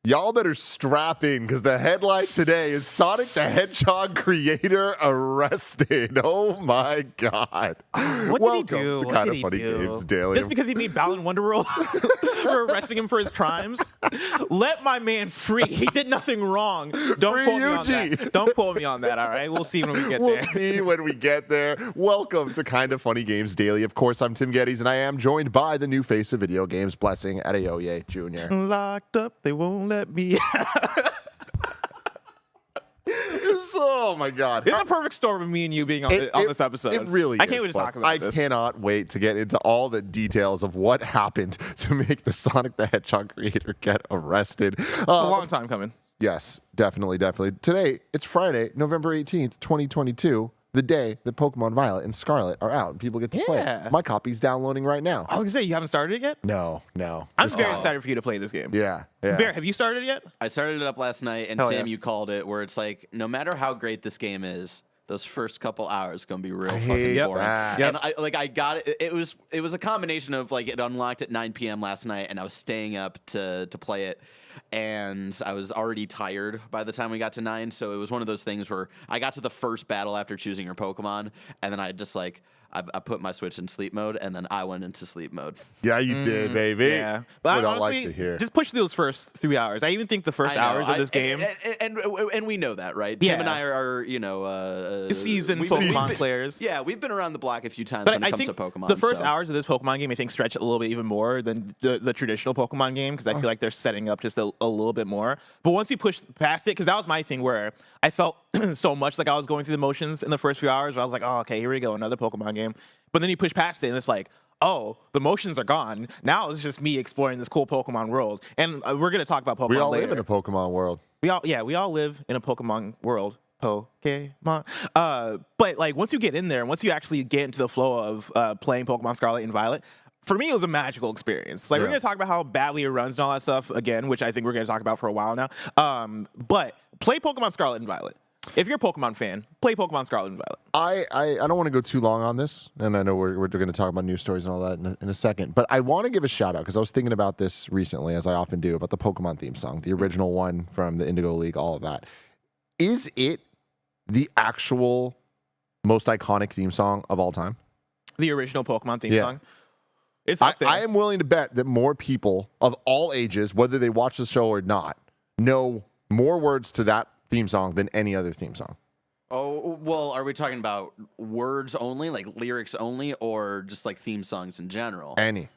Y'all better strap in because the headline today is Sonic the Hedgehog creator arrested. Oh my God. What Welcome did he do? to What Kinda did he Funny do? Games Daily. Just because he made Balan Wonderworld, we're arresting him for his crimes. Let my man free. He did nothing wrong. Don't Free quote me on Yuji. that. Don't quote me on that, all right? We'll see when we get We'll there. see when we get there. Welcome to Kinda Funny Games Daily. Of course, I'm Tim Geddes, and I am joined by the new face of video games, Blessing Adeoye Jr. Locked up, they won't let me out. Oh my God. It's a perfect storm of me and you being on this episode. It really I can't is, wait to Bless. talk about this. I cannot wait to get into all the details of what happened to make the Sonic the Hedgehog creator get arrested. It's a long time coming. Yes, definitely. Today, it's Friday, November 18th, 2022, the day that Pokemon Violet and Scarlet are out and people get to play it. My copy's downloading right now. I was going to say, you haven't started it yet? No. I'm very excited for you to play this game. Yeah. Bear, have you started it yet? I started it up last night, and Hell Sam, yeah. you called it, where it's like, no matter how great this game is, those first couple hours gonna be real I fucking hate boring. that. And I got it. It was a combination of like it unlocked at 9 p.m. last night, and I was staying up to play it, and I was already tired by the time we got to 9. So it was one of those things where I got to the first battle after choosing your Pokemon, and then I just like. I put my Switch in sleep mode, and then I went into sleep mode. Yeah, you did, baby. Yeah. I But don't honestly, like to hear. just push through those first 3 hours. I even think the first hours of this game. And we know that, right? Yeah. Tim and I are Seasoned we've Pokemon been- players. Yeah, we've been around the block a few times But when I it comes think to Pokemon. the first so. hours of this Pokemon game, I think, stretch it a little bit even more than the traditional Pokemon game because I feel like they're setting up just a little bit more. But once you push past it, because that was my thing where I felt so much like I was going through the motions in the first few hours where I was like, oh, okay, here we go, another Pokemon game. But then you push past it and it's like, oh, the motions are gone. Now it's just me exploring this cool Pokemon world. And we're going to talk about Pokemon We all later. live in a Pokemon world. We all live in a Pokemon world. Pokemon. But like once you get in there, once you actually get into the flow of playing Pokemon Scarlet and Violet, for me it was a magical experience. Like we're gonna talk about how badly it runs and all that stuff again, which I think we're gonna talk about for a while now. But play Pokemon Scarlet and Violet. If you're a Pokemon fan, play Pokemon Scarlet and Violet. I don't want to go too long on this, and I know we're going to talk about news stories and all that in a second, but I want to give a shout out because I was thinking about this recently, as I often do, about the Pokemon theme song, the original one from the Indigo League, all of that. Is it the actual most iconic theme song of all time? The original Pokemon theme Yeah. song. It's up there. I am willing to bet that more people of all ages, whether they watch the show or not, know more words to that theme song than any other theme song. Oh well, are we talking about words only, like lyrics only, or just like theme songs in general? Any.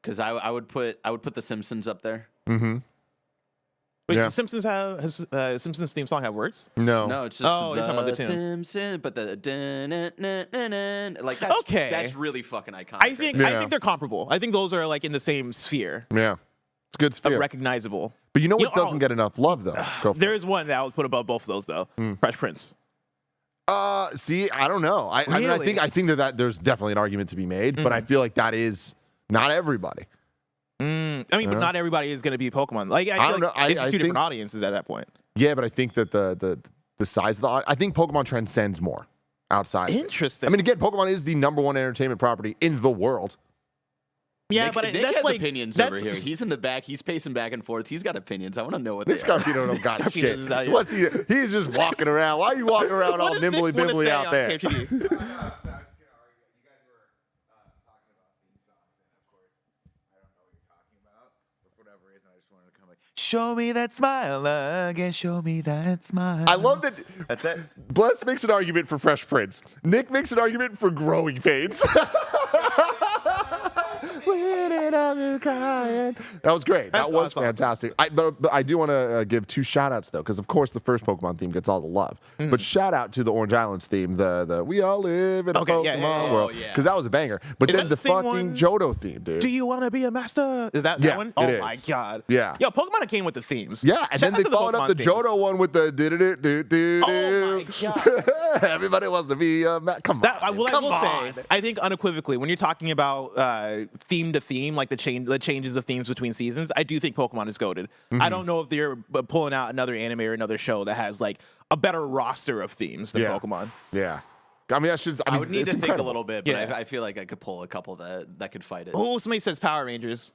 Because I would put The Simpsons up there. Mm-hmm. But Yeah. does Simpsons theme song have words? No. No, it's just Oh, you're talking about the tune. Simpsons, but the dun-dun-dun-dun-dun, like that's Okay. That's really fucking iconic. I think Yeah. they're comparable. I think those are like in the same sphere Yeah. It's a good of sphere. recognizable. But you know You what know- doesn't get enough love, though? Go for There it. is one that I would put above both of those though. Fresh Prince. See, I don't know. I mean, Really? I think that there's definitely an argument to be made, but I feel like that is not everybody. I mean, but not everybody is going to be Pokemon. Like I I feel don't like know. it's I two different think- audiences at that point. Yeah, but I think that the size of I think Pokemon transcends more outside. of it. Interesting. I mean, again, Pokemon is the number one entertainment property in the world. yeah, Nick, but Nick that's has like opinions that's, over here. He's in the back. He's pacing back and forth. He's got opinions. I want to know what This they are. Scarpino don't got Scarpino shit. is out here. What's he's just walking around. Why are you walking around What all does nimbly Nick wanna bimbly say out on there? KFGD? Show me that smile again. Show me that smile. I love that. That's it. Bless makes an argument for Fresh Prince. Nick makes an argument for Growing Pains. That was great. That's That was awesome. fantastic. But I do want to give two shout outs, though, because, of course, the first Pokemon theme gets all the love. But shout out to the Orange Islands theme, the We All Live in a Okay, Pokemon yeah, yeah, yeah. World, Oh, yeah. because that was a banger. But Is then that the the same fucking one? Johto theme, dude. Do you want to be a master? Is that Yeah, one? it Oh is. my god. Yeah. Yo, Pokemon came with the themes. Yeah, and Shout then out they to followed up the Pokemon themes. Johto one with the do-do-do-do-do-do. Oh my god. Everybody wants to be a Come on. I will Come say, on. I think unequivocally, when you're talking about theme to theme, like the changes of themes between seasons, I do think Pokemon is goated. I don't know if they're pulling out another anime or another show that has like a better roster of themes than Yeah. Pokemon. Yeah. I mean, that's just. I I mean, would need it's to think a incredible. little bit, but Yeah. I feel like I could pull a couple that could fight it. Oh, somebody says Power Rangers.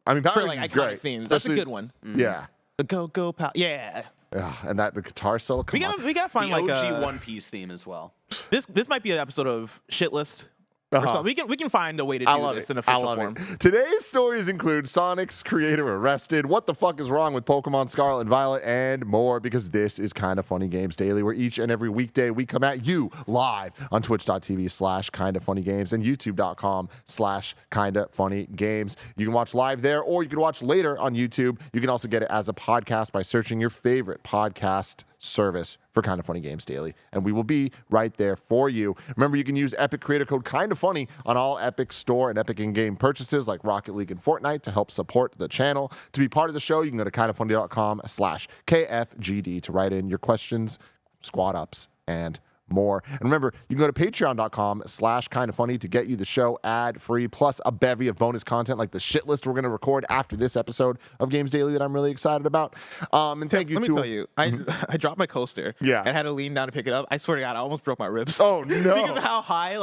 I mean, Power for Rangers like is iconic great. themes. That's a Especially- good one. Yeah. The Go Power. Yeah. Yeah, and that the guitar solo. Come on. We gotta find The like OG a One Piece theme as well. this might be an episode of Shit List. Or Uh-huh. something. We can find a way to I do love this it. in I official love form. it. Today's stories include Sonic's creator arrested, what the fuck is wrong with Pokemon Scarlet and Violet, and more, because this is Kinda Funny Games Daily, where each and every weekday we come at you live on twitch.tv/KindaFunnyGames and youtube.com/KindaFunnyGames. You can watch live there, or you can watch later on YouTube. You can also get it as a podcast by searching your favorite podcast service for Kinda Funny Games Daily, and we will be right there for you. Remember, you can use Epic creator code Kinda Funny on all Epic Store and Epic in-game purchases like Rocket League and Fortnite to help support the channel. To be part of the show, you can go to kindafunny.com/KFGD to write in your questions, squad ups, and more. And remember, you can go to patreon.com/kindafunny to get you the show ad-free, plus a bevy of bonus content like the shit list we're going to record after this episode of Games Daily that I'm really excited about. And thank you Let me to... tell you, I dropped my coaster. Yeah. And had to lean down to pick it up. I swear to God, I almost broke my ribs. Oh, no. Because of how high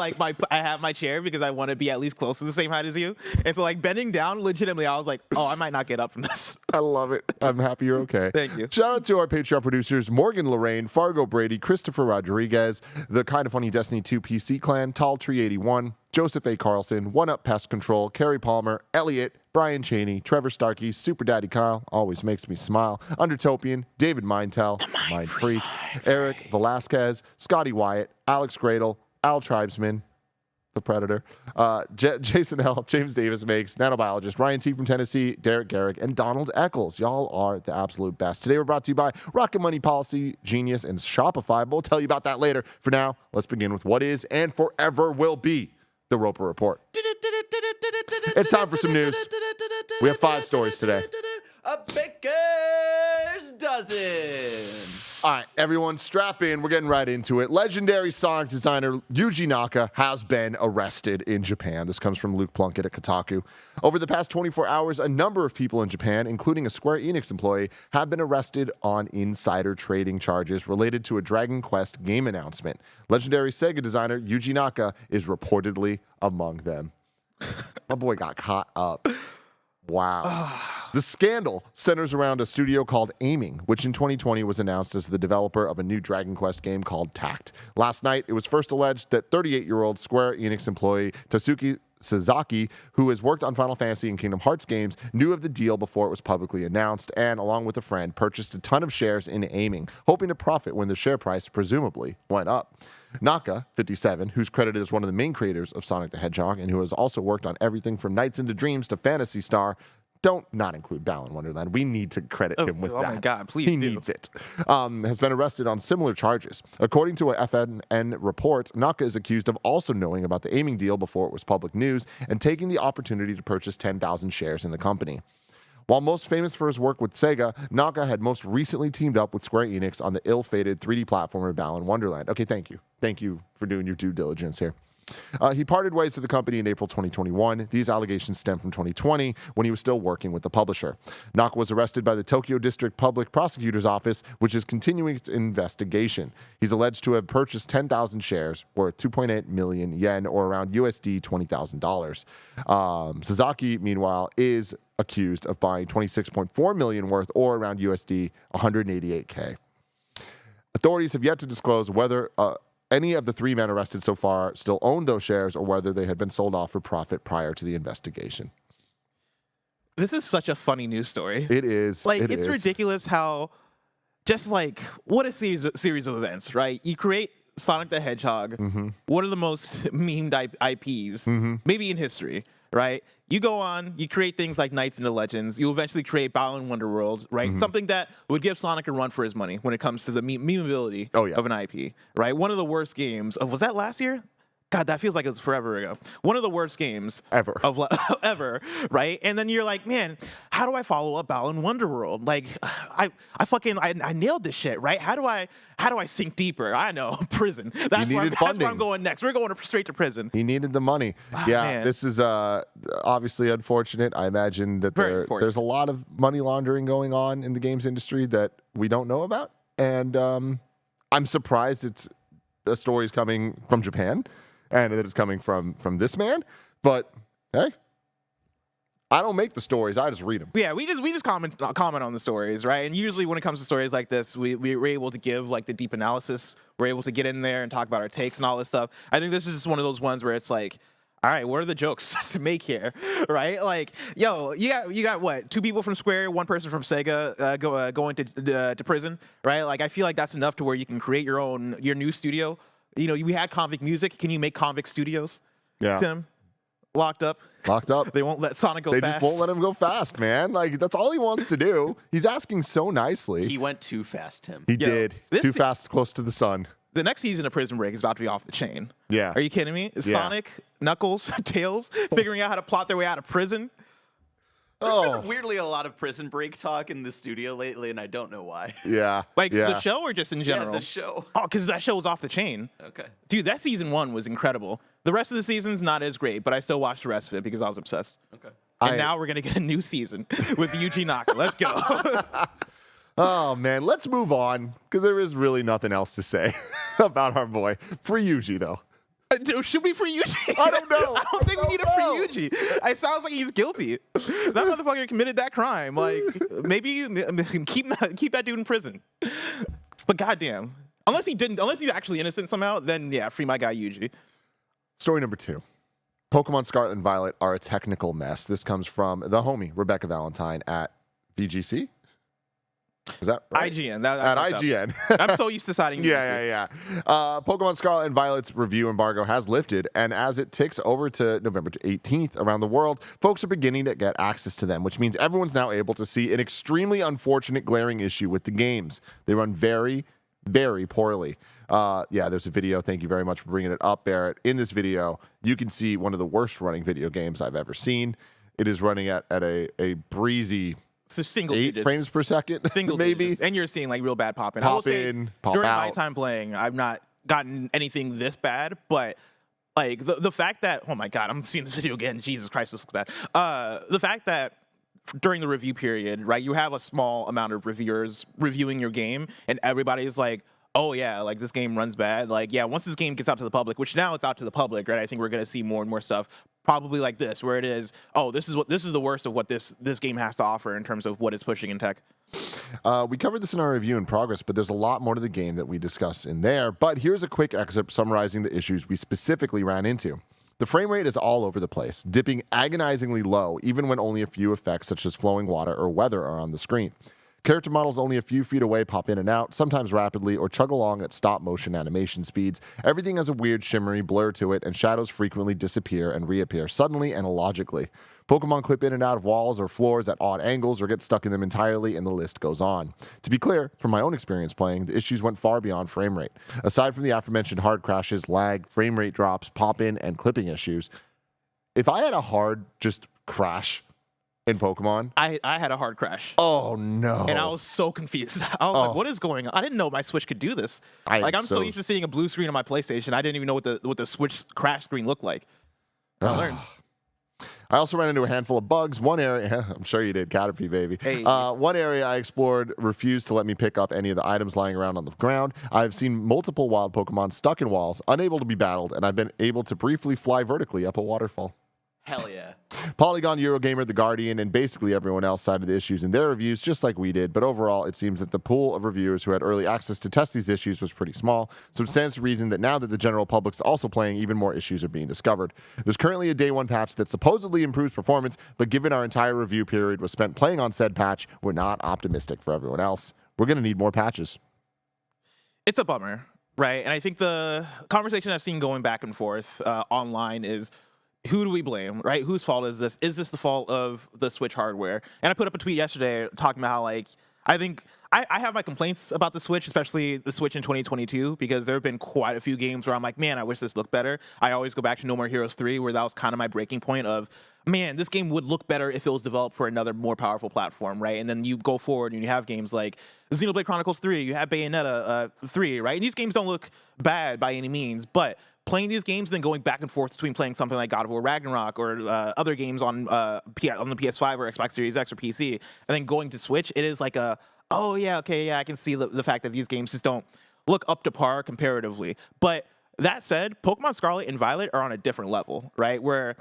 I have my chair, because I want to be at least close to the same height as you. And so like bending down, legitimately, I was like, oh, I might not get up from this. I love it. I'm happy you're okay. Thank you. Shout out to our Patreon producers, Morgan Lorraine, Fargo Brady, Christopher Rodriguez, the Kinda Funny Destiny 2 PC clan, Tall Tree 81, Joseph A. Carlson, One Up Pest Control, Carrie Palmer, Elliot, Brian Cheney, Trevor Starkey, Super Daddy Kyle, always makes me smile, Undertopian, David Mindtell, Mind Freak, Eric Velasquez, Scotty Wyatt, Alex Gradle, Al Tribesman, the Predator, Jason L., James Davis Makes, Nanobiologist, Ryan T. from Tennessee, Derek Garrick, and Donald Eccles. Y'all are the absolute best. Today we're brought to you by Rocket Money Policy, Genius, and Shopify, but we'll tell you about that later. For now, let's begin with what is and forever will be the Roper Report. It's time for some news. We have 5 stories today. A baker's dozen. All right, everyone, strap in. We're getting right into it. Legendary Sonic designer Yuji Naka has been arrested in Japan. This comes from Luke Plunkett at Kotaku. Over the past 24 hours, a number of people in Japan, including a Square Enix employee, have been arrested on insider trading charges related to a Dragon Quest game announcement. Legendary Sega designer Yuji Naka is reportedly among them. My boy got caught up. Wow. The scandal centers around a studio called Aiming, which in 2020 was announced as the developer of a new Dragon Quest game called Tact. Last night, it was first alleged that 38-year-old Square Enix employee Tatsuki Sasaki, who has worked on Final Fantasy and Kingdom Hearts games, knew of the deal before it was publicly announced and, along with a friend, purchased a ton of shares in Aiming, hoping to profit when the share price presumably went up. Naka, 57, who's credited as one of the main creators of Sonic the Hedgehog and who has also worked on everything from Nights into Dreams to Phantasy Star, don't not include Balan Wonderland. We need to credit him with that. Oh my God, please He do. needs it. Has been arrested on similar charges. According to a FNN report, Naka is accused of also knowing about the Aiming deal before it was public news and taking the opportunity to purchase 10,000 shares in the company. While most famous for his work with Sega, Naka had most recently teamed up with Square Enix on the ill-fated 3D platformer Balan Wonderland. Okay, thank you. Thank you for doing your due diligence here. He parted ways with the company in April 2021. These allegations stem from 2020 when he was still working with the publisher. Naka was arrested by the Tokyo District Public Prosecutor's Office, which is continuing its investigation. He's alleged to have purchased 10,000 shares worth 2.8 million yen, or around USD $20,000. Sasaki, meanwhile, is accused of buying 26.4 million worth, or around USD 188K. Authorities have yet to disclose whether any of the 3 men arrested so far still owned those shares or whether they had been sold off for profit prior to the investigation. This is such a funny news story. It is. Like, it it's is. ridiculous how, just like, what a series of events, right? You create Sonic the Hedgehog, one of the most memed IPs, maybe in history, right? You go on, you create things like Knights into Legends. You eventually create Balan Wonderworld, right? Something that would give Sonic a run for his money when it comes to the memeability of an IP, right? One of the worst games of, was that last year? God, that feels like it was forever ago. One of the worst games Ever. ever, right? And then you're like, man, how do I follow up Balan Wonderworld? Like, I nailed this shit, right? How do I sink deeper? I know, prison. That's where I'm going next. We're going straight to prison. He needed the money. Yeah, man. this is obviously unfortunate. I imagine that there's a lot of money laundering going on in the games industry that we don't know about. And I'm surprised the story's coming from Japan and that it's coming from this man. But hey, I don't make the stories. I just read them. Yeah, we just comment on the stories, right? And usually when it comes to stories like this, we're able to give like the deep analysis. We're able to get in there and talk about our takes and all this stuff. I think this is just one of those ones where it's like, all right, what are the jokes to make here, right? Like, yo, you got what? 2 people from Square, 1 person from Sega going to prison, right? Like, I feel like that's enough to where you can create your new studio. You know, we had Convict Music. Can you make Convict Studios? Yeah. Tim, locked up. They They won't let Sonic go They fast. just won't let him go fast, man. Like, that's all he wants to do. He's asking so nicely. He went too fast, Tim. He did. this Too se- fast, close to the sun. The next season of Prison Break is about to be off the chain. Yeah. Are you kidding me? Yeah. Sonic, Knuckles, Tails figuring out how to plot their way out of prison. There's Oh, been weirdly a lot of Prison Break talk in the studio lately, and I don't know why. yeah. Like yeah. the show or just in general? Yeah, the show. Oh, because that show was off the chain. Okay. Dude, that season 1 was incredible. The rest of the season's not as great, but I still watched the rest of it because I was obsessed. Okay. And now we're going to get a new season with Yuji Naka. Let's go. Oh, man. Let's move on because there is really nothing else to say about our boy. Free Yuji, though. Dude, should we free Yuji? I don't know. I don't think we need to free know. Yuji. It sounds like he's guilty. That motherfucker committed that crime. Like, maybe keep that dude in prison. But goddamn, unless he's actually innocent somehow, then yeah, free my guy Yuji. Story number 2. Pokemon Scarlet and Violet are a technical mess. This comes from the homie, Rebecca Valentine at VGC. Is that right? IGN. At That's IGN. I'm so used to citing Yeah. Pokemon Scarlet and Violet's review embargo has lifted, and as it ticks over to November 18th around the world, folks are beginning to get access to them, which means everyone's now able to see an extremely unfortunate glaring issue with the games. They run very, very poorly. There's a video. Thank you very much for bringing it up, Barrett. In this video, you can see one of the worst running video games I've ever seen. It is running at a breezy So single 8 digits. frames per second, Single maybe. digits. And you're seeing like real bad pop in. I will Pop say, in, pop during my out. time playing, I've not gotten anything this bad, but like the fact that, oh my God, I'm seeing this video again. Jesus Christ, this looks bad. The fact that during the review period, right, you have a small amount of reviewers reviewing your game and everybody's like, oh yeah, like this game runs bad. Like, yeah, once this game gets out to the public, which now it's out to the public, right? I think we're gonna see more and more stuff probably like this, where it is, oh, this is the worst of what this game has to offer in terms of what it's pushing in tech. We covered this in our review in progress, but there's a lot more to the game that we discuss in there. But here's a quick excerpt summarizing the issues we specifically ran into. The frame rate is all over the place, dipping agonizingly low, even when only a few effects such as flowing water or weather are on the screen. Character models only a few feet away pop in and out, sometimes rapidly, or chug along at stop-motion animation speeds. Everything has a weird shimmery blur to it, and shadows frequently disappear and reappear suddenly and illogically. Pokemon clip in and out of walls or floors at odd angles or get stuck in them entirely, and the list goes on. To be clear, from my own experience playing, the issues went far beyond frame rate. Aside from the aforementioned hard crashes, lag, frame rate drops, pop-in, and clipping issues, if I had a hard just crash in Pokemon, I had a hard crash. oh no. And I was so confused. I was like, what is going on? I didn't know my Switch could do this. I'm so used to seeing a blue screen on my PlayStation. I didn't even know what the Switch crash screen looked like. I learned. I also ran into a handful of bugs. One area, I'm sure you did, Caterpie, baby. Hey. One area I explored refused to let me pick up any of the items lying around on the ground. I've seen multiple wild Pokemon stuck in walls, unable to be battled, and I've been able to briefly fly vertically up a waterfall. Hell yeah. Polygon, Eurogamer, The Guardian, and basically everyone else cited the issues in their reviews, just like we did. But overall, it seems that the pool of reviewers who had early access to test these issues was pretty small. So it stands to reason that now that the general public's also playing, even more issues are being discovered. There's currently a day one patch that supposedly improves performance, but given our entire review period was spent playing on said patch, we're not optimistic for everyone else. We're going to need more patches. It's a bummer, right? And I think the conversation I've seen going back and forth online is, who do we blame, right? Whose fault is this? Is this the fault of the Switch hardware? And I put up a tweet yesterday talking about how, like, I think I have my complaints about the Switch, especially the Switch in 2022, because there have been quite a few games where I'm like, man, I wish this looked better. I always go back to No More Heroes 3, where that was kind of my breaking point of, man, this game would look better if it was developed for another more powerful platform, right? And then you go forward and you have games like Xenoblade Chronicles 3, you have Bayonetta 3, right? And these games don't look bad by any means, but playing these games, then going back and forth between playing something like God of War Ragnarok or other games on the PS5 or Xbox Series X or PC, and then going to Switch, it is like a, oh yeah, okay, yeah, I can see the fact that these games just don't look up to par comparatively. But that said, Pokemon Scarlet and Violet are on a different level, right? Where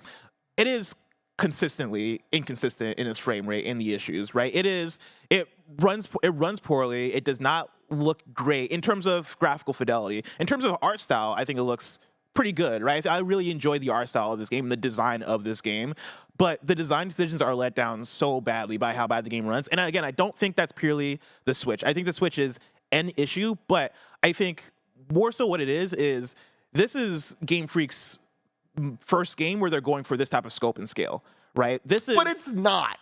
it is consistently inconsistent in its frame rate and the issues, right? It runs poorly. It does not look great in terms of graphical fidelity. In terms of art style, I think it looks pretty good, right? I really enjoy the art style of this game and the design of this game, but the design decisions are let down so badly by how bad the game runs. And again, I don't think that's purely the Switch. I think the Switch is an issue, but I think more so what it is this is Game Freak's first game where they're going for this type of scope and scale, right? But it's not.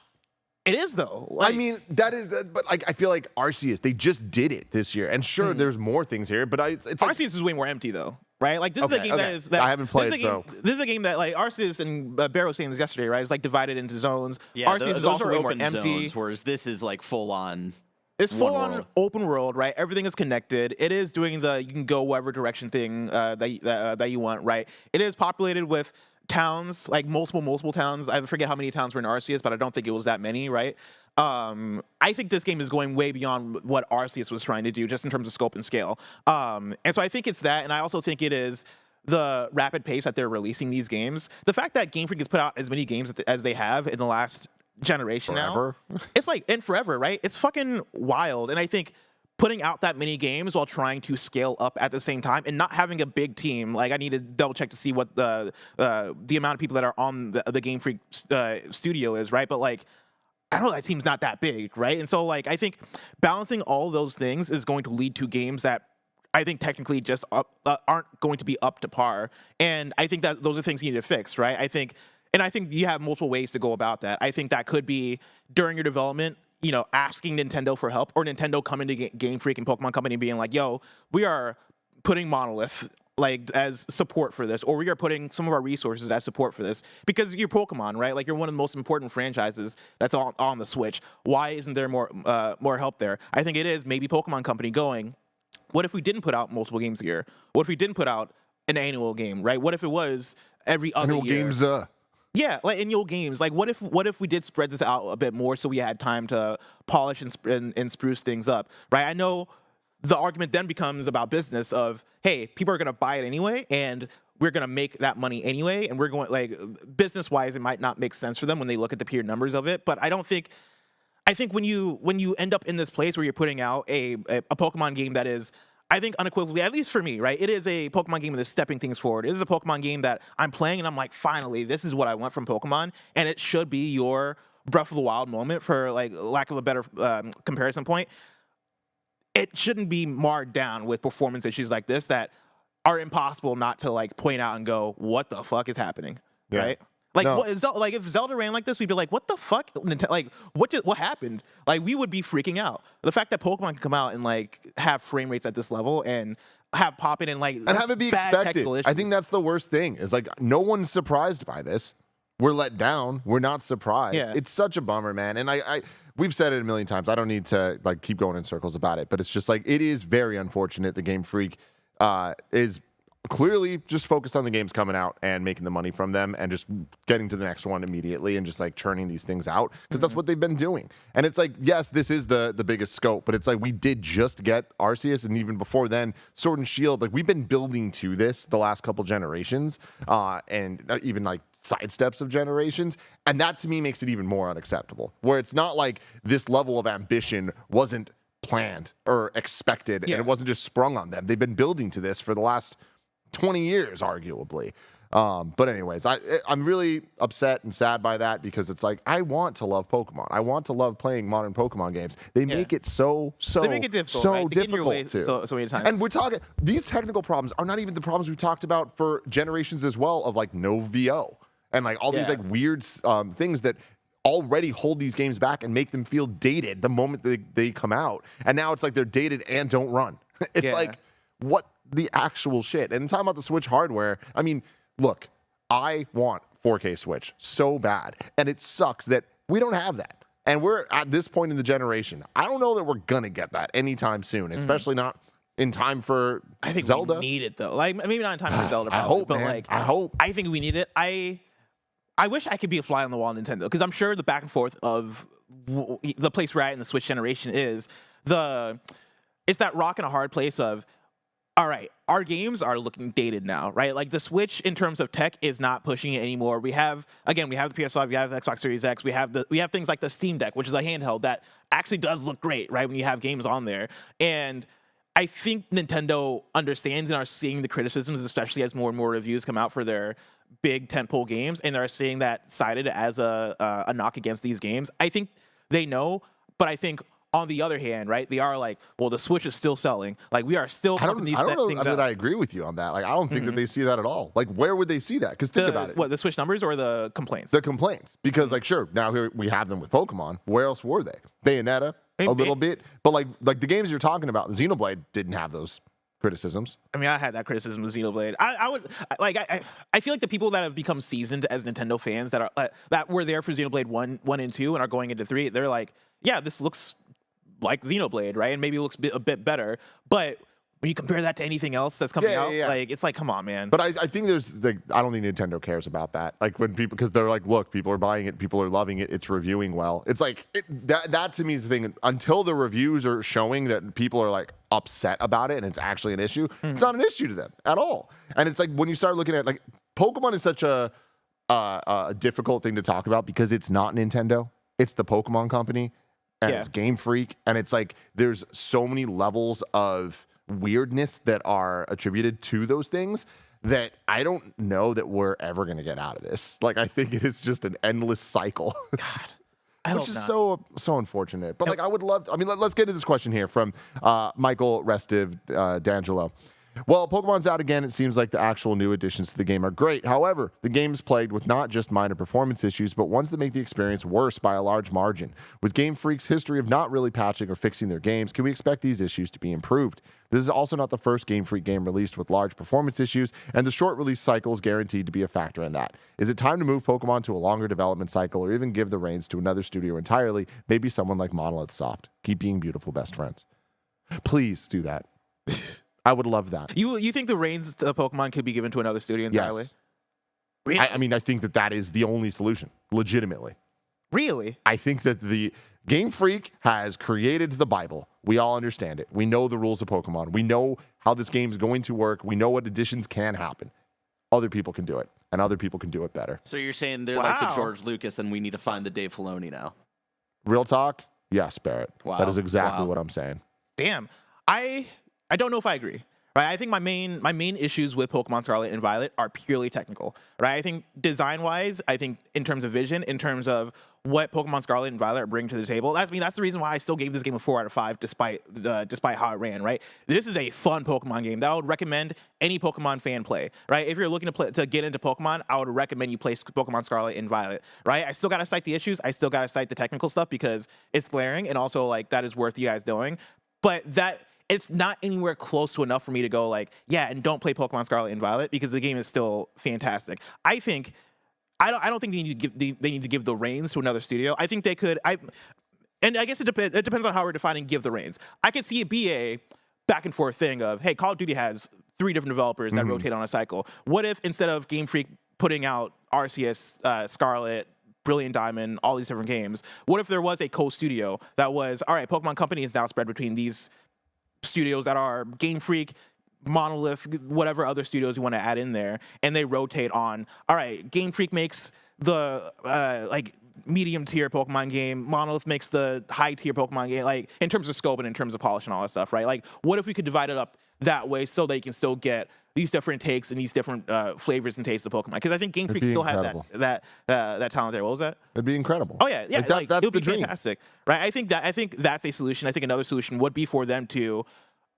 It is though. I mean, that is, but like I feel like Arceus, they just did it this year, and sure, there's more things here, but it's like, Arceus is way more empty though, right? Like this is a game that I haven't played, this is a game that like Arceus and Barrow was saying this yesterday, right? It's like divided into zones. Yeah, Arceus those is also are way more open empty. zones, whereas this is like full on. It's full one on world. open world, right? Everything is connected. It is doing the you can go whatever direction thing that you want, right? It is populated with towns, like multiple towns. I forget how many towns were in Arceus, but I don't think it was that many, right? I think this game is going way beyond what Arceus was trying to do, just in terms of scope and scale. And so I think it's that, and I also think it is the rapid pace that they're releasing these games. The fact that Game Freak has put out as many games as they have in the last generation Forever. now, it's like, and forever, right? It's fucking wild. And I think putting out that many games while trying to scale up at the same time and not having a big team, like I need to double check to see what the amount of people that are on the Game Freak studio is, right? But like, I know that team's not that big, right? And so like, I think balancing all those things is going to lead to games that I think technically just aren't going to be up to par. And I think that those are things you need to fix, right? I think you have multiple ways to go about that. I think that could be during your development, you know, asking Nintendo for help, or Nintendo coming to Game Freak and Pokemon Company being like, yo, we are putting Monolith like as support for this, or we are putting some of our resources as support for this, because you're Pokemon, right? Like you're one of the most important franchises that's on the Switch. Why isn't there more help there? I think it is maybe Pokemon Company going, what if we didn't put out multiple games a year? What if we didn't put out an annual game, right? What if it was every other annual year? games. Yeah, like annual games. Like, what if we did spread this out a bit more so we had time to polish and spruce things up, right? I know the argument then becomes about business of, hey, people are going to buy it anyway, and we're going to make that money anyway, and we're going, like, business-wise, it might not make sense for them when they look at the pure numbers of it, but I think when you end up in this place where you're putting out a Pokemon game that is, I think unequivocally, at least for me, right? It is a Pokemon game that is stepping things forward. It is a Pokemon game that I'm playing and I'm like, finally, this is what I want from Pokemon. And it should be your Breath of the Wild moment, for like lack of a better comparison point. It shouldn't be marred down with performance issues like this that are impossible not to like point out and go, what the fuck is happening, Yeah. right? Like, No. like if Zelda ran like this, we'd be like, what the fuck? Like, what happened? Like, we would be freaking out. The fact that Pokemon can come out and like have frame rates at this level and have pop in and like And have it be bad expected. technical I issues. think that's the worst thing. Is like no one's surprised by this. We're let down. We're not surprised. Yeah. It's such a bummer, man. And I we've said it a million times. I don't need to like keep going in circles about it, but it's just like it is very unfortunate the Game Freak is clearly just focused on the games coming out and making the money from them and just getting to the next one immediately and just like churning these things out, because that's what they've been doing. And it's like, yes, this is the biggest scope, but it's like we did just get Arceus, and even before then Sword and Shield. Like we've been building to this the last couple generations, and even like side steps of generations, and that to me makes it even more unacceptable, where it's not like this level of ambition wasn't planned or expected, and it wasn't just sprung on them. They've been building to this for the last 20 years, arguably. But anyways, I'm really upset and sad by that, because it's like I want to love Pokemon. I want to love playing modern Pokemon games. They make it so they make it difficult, so right? They get in your way difficult so many times. And we're talking, these technical problems are not even the problems we talked about for generations as well, of like no VO and like all these like weird things that already hold these games back and make them feel dated the moment they come out. And now it's like they're dated and don't run. It's like, what the actual shit? And talking about the Switch hardware, I mean, look, I want 4K Switch so bad, and it sucks that we don't have that. And we're at this point in the generation. I don't know that we're gonna get that anytime soon, especially not in time for I think Zelda. we need it though. Like maybe not in time for Zelda, I probably, hope, but man. like I hope. I think we need it. I wish I could be a fly on the wall on Nintendo, because I'm sure the back and forth of the place we're at in the Switch generation is it's that rock and a hard place of, all right, our games are looking dated now, right? Like the Switch in terms of tech is not pushing it anymore. We have the PS5, we have the Xbox Series X, we have things like the Steam Deck, which is a handheld that actually does look great, right? When you have games on there. And I think Nintendo understands and are seeing the criticisms, especially as more and more reviews come out for their big tentpole games, and they're seeing that cited as a knock against these games. I think they know, but I think on the other hand, right, they are like, well, the Switch is still selling. Like, we are still I don't know that I agree with you on that. Like, I don't think that they see that at all. Like, where would they see that? Because think about it. What, the Switch numbers or the complaints? The complaints. Because, like, sure, now here we have them with Pokemon. Where else were they? Bayonetta, a little bit. But, like the games you're talking about, Xenoblade didn't have those criticisms. I mean, I had that criticism of Xenoblade. I feel like the people that have become seasoned as Nintendo fans that were there for Xenoblade 1 and 2 and are going into 3, they're like, yeah, this looks like Xenoblade, right? And maybe it looks a bit better. But when you compare that to anything else that's coming out, like, it's like, come on, man. But I think there's, like, I don't think Nintendo cares about that. Like, when people, because they're like, look, people are buying it, people are loving it, it's reviewing well. It's like, that to me is the thing. Until the reviews are showing that people are, like, upset about it and it's actually an issue, it's not an issue to them at all. And it's like, when you start looking at, like, Pokemon is such a difficult thing to talk about because it's not Nintendo. It's the Pokemon company. And it's Game Freak, and it's like there's so many levels of weirdness that are attributed to those things that I don't know that we're ever going to get out of this. Like, I think it is just an endless cycle. God. Which is so unfortunate. But, like, I would love to, I mean, let's get to this question here from Michael Restive D'Angelo. Well, Pokemon's out again. It seems like the actual new additions to the game are great. However, the game is plagued with not just minor performance issues, but ones that make the experience worse by a large margin. With Game Freak's history of not really patching or fixing their games, can we expect these issues to be improved? This is also not the first Game Freak game released with large performance issues, and the short release cycle is guaranteed to be a factor in that. Is it time to move Pokemon to a longer development cycle, or even give the reins to another studio entirely, maybe someone like Monolith Soft? Keep being beautiful, best friends. Please do that. I would love that. You think the reins to Pokemon could be given to another studio entirely? Yes. Really? I mean, I think that is the only solution, legitimately. Really? I think that the Game Freak has created the Bible. We all understand it. We know the rules of Pokemon. We know how this game is going to work. We know what additions can happen. Other people can do it, and other people can do it better. So you're saying they're like the George Lucas, and we need to find the Dave Filoni now? Real talk? Yes, Barrett. Wow. That is exactly what I'm saying. Damn. I don't know if I agree. Right, I think my main issues with Pokemon Scarlet and Violet are purely technical. Right, I think design-wise, I think in terms of vision, in terms of what Pokemon Scarlet and Violet are bringing to the table, that's the reason why I still gave this game a 4 out of 5, despite how it ran. Right, this is a fun Pokemon game that I would recommend any Pokemon fan play. Right, if you're looking to get into Pokemon, I would recommend you play Pokemon Scarlet and Violet. Right, I still gotta cite the issues, I still gotta cite the technical stuff because it's glaring, and also like that is worth you guys doing. But it's not anywhere close to enough for me to go like, yeah, and don't play Pokemon Scarlet and Violet because the game is still fantastic. I don't think they need to give the reins to another studio. I think they could. And I guess it depends on how we're defining give the reins. I could see it be a back and forth thing of, hey, Call of Duty has 3 different developers that rotate on a cycle. What if instead of Game Freak putting out Arceus, Scarlet, Brilliant Diamond, all these different games, what if there was a co-studio that was, all right, Pokemon Company is now spread between these studios that are Game Freak, Monolith, whatever other studios you want to add in there, and they rotate on, all right, Game Freak makes the like medium tier Pokemon game, Monolith makes the high tier Pokemon game, like in terms of scope and in terms of polish and all that stuff, right? Like, what if we could divide it up that way so they can still get these different takes and these different flavors and tastes of Pokemon? Because I think Game Freak still has that talent there. What was that? It'd be incredible. Oh yeah, like that's it would be the dream. Fantastic, right? I think that's a solution. I think another solution would be for them to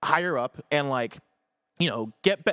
hire up and, like, you know, get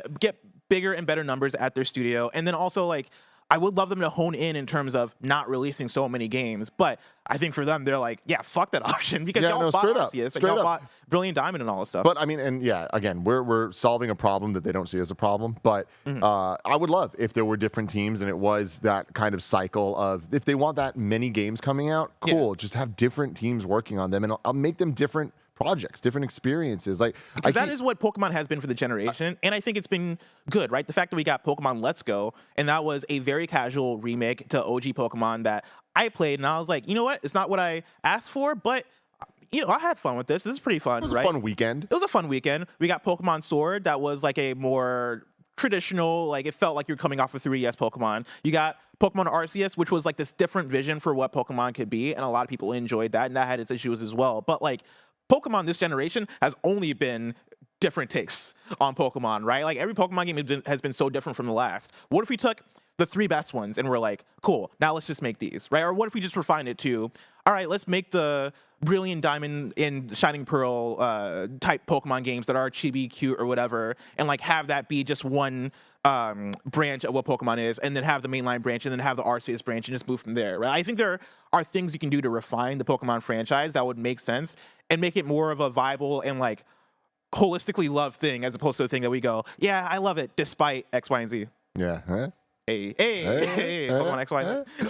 bigger and better numbers at their studio, and then also, like, I would love them to hone in terms of not releasing so many games, but I think for them, they're like, yeah, fuck that option because y'all bought Arceus, y'all bought Brilliant Diamond and all this stuff. But I mean, and yeah, again, we're solving a problem that they don't see as a problem. But I would love if there were different teams and it was that kind of cycle of, if they want that many games coming out, cool, just have different teams working on them, and I'll make them different projects, different experiences. Like, because that is what Pokemon has been for the generation, and I think it's been good, right? The fact that we got Pokemon Let's Go, and that was a very casual remake to OG Pokemon that I played, and I was like, you know what? It's not what I asked for, but I had fun with this. This is pretty fun, It was right? a fun weekend. It was a fun weekend. We got Pokemon Sword. That was like a more traditional, like it felt like you're coming off of 3DS Pokemon. You got Pokemon Arceus, which was like this different vision for what Pokemon could be, and a lot of people enjoyed that, and that had its issues as well. But like Pokemon this generation has only been different takes on Pokemon, right? Like every Pokemon game has been so different from the last. What if we took the 3 best ones and we're like, cool, now let's just make these, right? Or what if we just refine it to, all right, let's make the Brilliant Diamond and Shining Pearl type Pokemon games that are chibi, cute, or whatever, and like have that be just one branch of what Pokemon is, and then have the mainline branch, and then have the Arceus branch, and just move from there, right? I think there are things you can do to refine the Pokemon franchise that would make sense and make it more of a viable and like holistically loved thing, as opposed to a thing that we go, yeah, I love it despite X, Y, and Z. Yeah. Huh? Hey, Pokemon X, Y, and Z.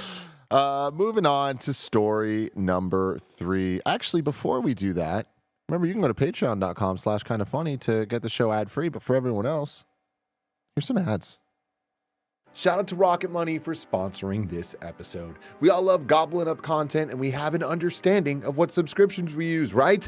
Moving on to story number 3. Actually, before we do that, remember you can go to patreon.com/kindafunny to get the show ad free. But for everyone else, here's some ads. Shout out to Rocket Money for sponsoring this episode. We all love gobbling up content, and we have an understanding of what subscriptions we use, right?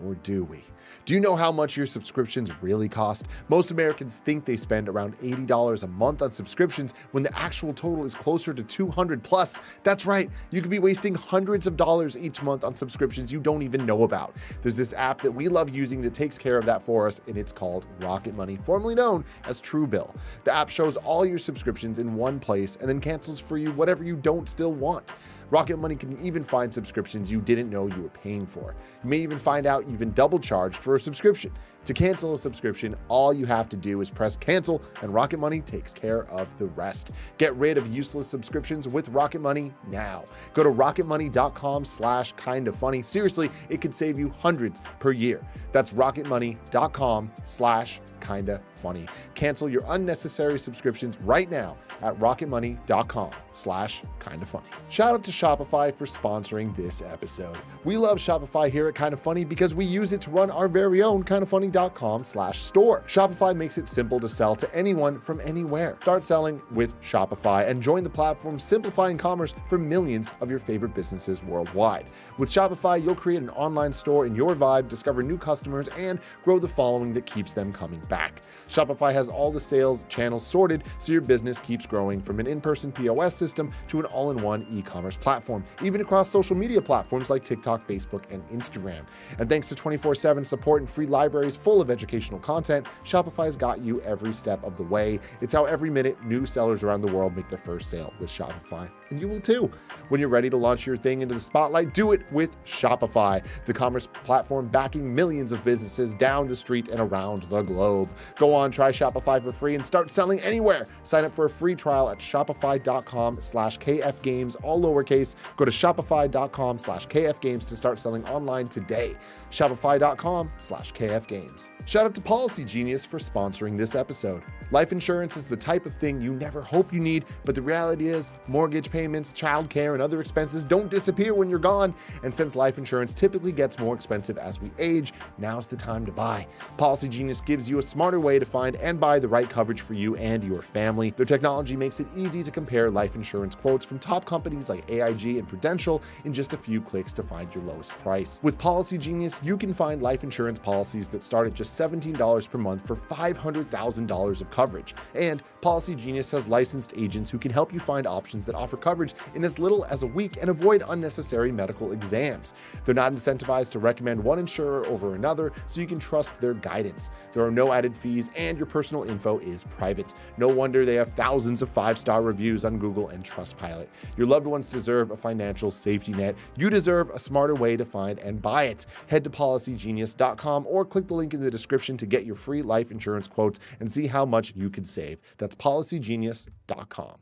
Or do we? Do you know how much your subscriptions really cost? Most Americans think they spend around $80 a month on subscriptions when the actual total is closer to $200 plus. That's right, you could be wasting hundreds of dollars each month on subscriptions you don't even know about. There's this app that we love using that takes care of that for us, and it's called Rocket Money, formerly known as Truebill. The app shows all your subscriptions in one place and then cancels for you whatever you don't still want. Rocket Money can even find subscriptions you didn't know you were paying for. You may even find out you've been double charged for a subscription. To cancel a subscription, all you have to do is press cancel, and Rocket Money takes care of the rest. Get rid of useless subscriptions with Rocket Money now. Go to rocketmoney.com/kindafunny. Seriously, it could save you hundreds per year. That's rocketmoney.com/kindafunny. Cancel your unnecessary subscriptions right now at rocketmoney.com/kindafunny. Shout out to Shopify for sponsoring this episode. We love Shopify here at Kinda Funny because we use it to run our very own kindafunny.com/store. Shopify makes it simple to sell to anyone from anywhere. Start selling with Shopify and join the platform simplifying commerce for millions of your favorite businesses worldwide. With Shopify, you'll create an online store in your vibe, discover new customers, and grow the following that keeps them coming back. Shopify has all the sales channels sorted so your business keeps growing, from an in-person POS system to an all-in-one e-commerce platform, even across social media platforms like TikTok, Facebook, and Instagram. And thanks to 24/7 support and free libraries full of educational content, Shopify's got you every step of the way. It's how every minute new sellers around the world make their first sale with Shopify. And you will too. When you're ready to launch your thing into the spotlight, do it with Shopify, the commerce platform backing millions of businesses down the street and around the globe. Go on, try Shopify for free and start selling anywhere. Sign up for a free trial at shopify.com/kfgames, all lowercase. Go to shopify.com/kfgames to start selling online today. Shopify.com/kfgames. Shout out to Policy Genius for sponsoring this episode. Life insurance is the type of thing you never hope you need, but the reality is mortgage payments, childcare, and other expenses don't disappear when you're gone. And since life insurance typically gets more expensive as we age, now's the time to buy. Policy Genius gives you a smarter way to find and buy the right coverage for you and your family. Their technology makes it easy to compare life insurance quotes from top companies like AIG and Prudential in just a few clicks to find your lowest price. With Policy Genius, you can find life insurance policies that start at just $17 per month for $500,000 of coverage. And Policy Genius has licensed agents who can help you find options that offer coverage in as little as a week and avoid unnecessary medical exams. They're not incentivized to recommend one insurer over another, so you can trust their guidance. There are no added fees, and your personal info is private. No wonder they have thousands of 5-star reviews on Google and Trustpilot. Your loved ones deserve a financial safety net. You deserve a smarter way to find and buy it. Head to policygenius.com or click the link in the description to get your free life insurance quotes and see how much you could save. That's policygenius.com.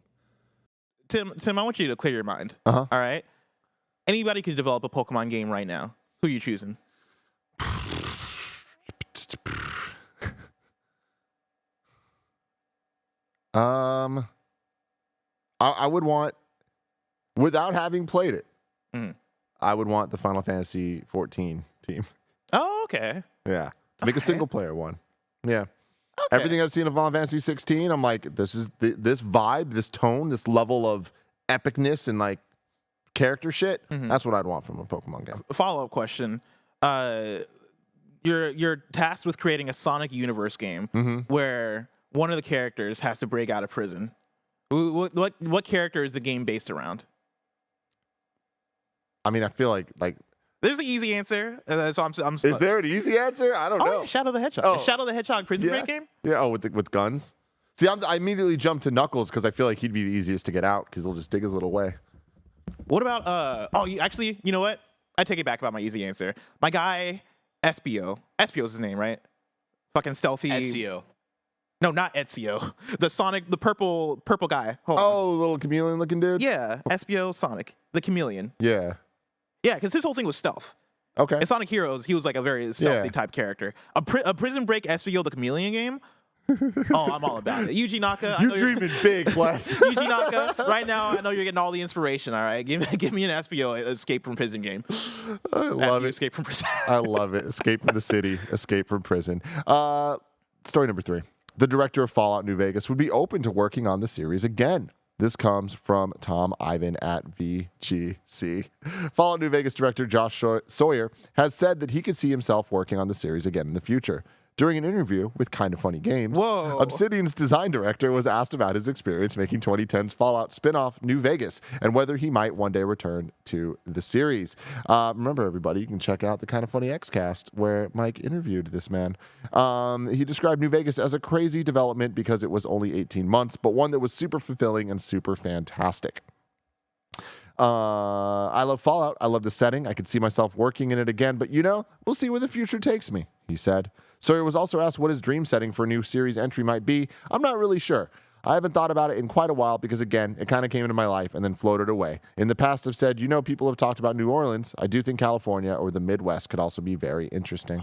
Tim, I want you to clear your mind. Uh-huh. All right? Anybody could develop a Pokemon game right now. Who are you choosing? I would want, without having played it, Mhm. I would want the Final Fantasy 14 team. Oh, okay. Yeah. To make a Okay. single player one. Yeah. Okay. Everything I've seen of Final Fantasy 16, I'm like, this is this vibe, this tone, this level of epicness and like character shit. Mhm. That's what I'd want from a Pokemon game. Follow-up question. you're tasked with creating a Sonic universe game where one of the characters has to break out of prison. What character is the game based around? I mean, I feel like There's the easy answer. So I'm is there an easy answer? I don't know. Yeah, Shadow the Hedgehog. Oh. Shadow the Hedgehog prison break game? Yeah. Oh, with guns. See, I immediately jumped to Knuckles because I feel like he'd be the easiest to get out because he'll just dig his little way. What about you know what? I take it back about my easy answer. My guy Espio. Espio's his name, right? Fucking stealthy. Ezio. No, not Ezio. The purple guy. Hold on. Oh, little chameleon looking dude. Yeah, Espio Sonic, the chameleon. Yeah. Yeah, because his whole thing was stealth. Okay. In Sonic Heroes, he was like a very stealthy type character. A prison break Espio the chameleon game. Oh, I'm all about it. Yuji Naka. You dreaming big, Wes. Yuji Naka. Right now, I know you're getting all the inspiration. All right, give me an Espio escape from prison game. I love it. Escape from prison. I love it. Escape from the city. Escape from prison. Story number 3. The director of Fallout New Vegas would be open to working on the series again. This comes from Tom Ivan at VGC. Fallout New Vegas director Josh Sawyer has said that he could see himself working on the series again in the future. During an interview with KindaFunny Games, Obsidian's design director was asked about his experience making 2010's Fallout spin-off New Vegas and whether he might one day return to the series. Remember, everybody, you can check out the KindaFunny Xcast where Mike interviewed this man. He described New Vegas as a crazy development because it was only 18 months, but one that was super fulfilling and super fantastic. I love Fallout. I love the setting. I could see myself working in it again, but we'll see where the future takes me, he said. Sawyer was also asked what his dream setting for a new series entry might be. I'm not really sure. I haven't thought about it in quite a while because, again, it kind of came into my life and then floated away. In the past, I've said, people have talked about New Orleans. I do think California or the Midwest could also be very interesting.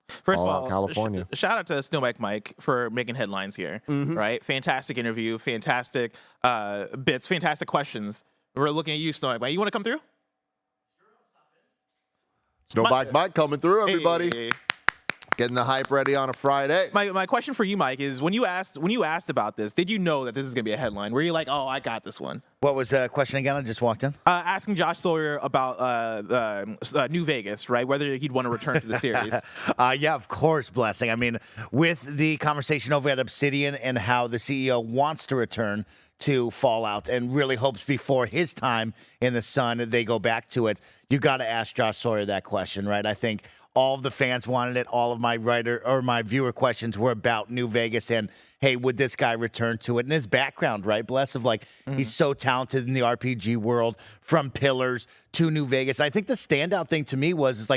First of all, California. Shout out to Snowbike Mike for making headlines here, right? Fantastic interview, fantastic bits, fantastic questions. We're looking at you, Snowbike Mike. You want to come through? Snowbike Mike coming through, everybody. Hey. Getting the hype ready on a Friday. My question for you, Mike, is when you asked about this, did you know that this is going to be a headline? Were you like, oh, I got this one? What was the question again? I just walked in. Asking Josh Sawyer about New Vegas, right? Whether he'd want to return to the series. Yeah, of course, Blessing. I mean, with the conversation over at Obsidian and how the CEO wants to return to Fallout and really hopes before his time in the sun they go back to it, you got to ask Josh Sawyer that question, right? I think all of the fans wanted it. All of my my viewer questions were about New Vegas and, hey, would this guy return to it? And his background, right, Bless, of he's so talented in the RPG world, from Pillars to New Vegas. I think the standout thing to me was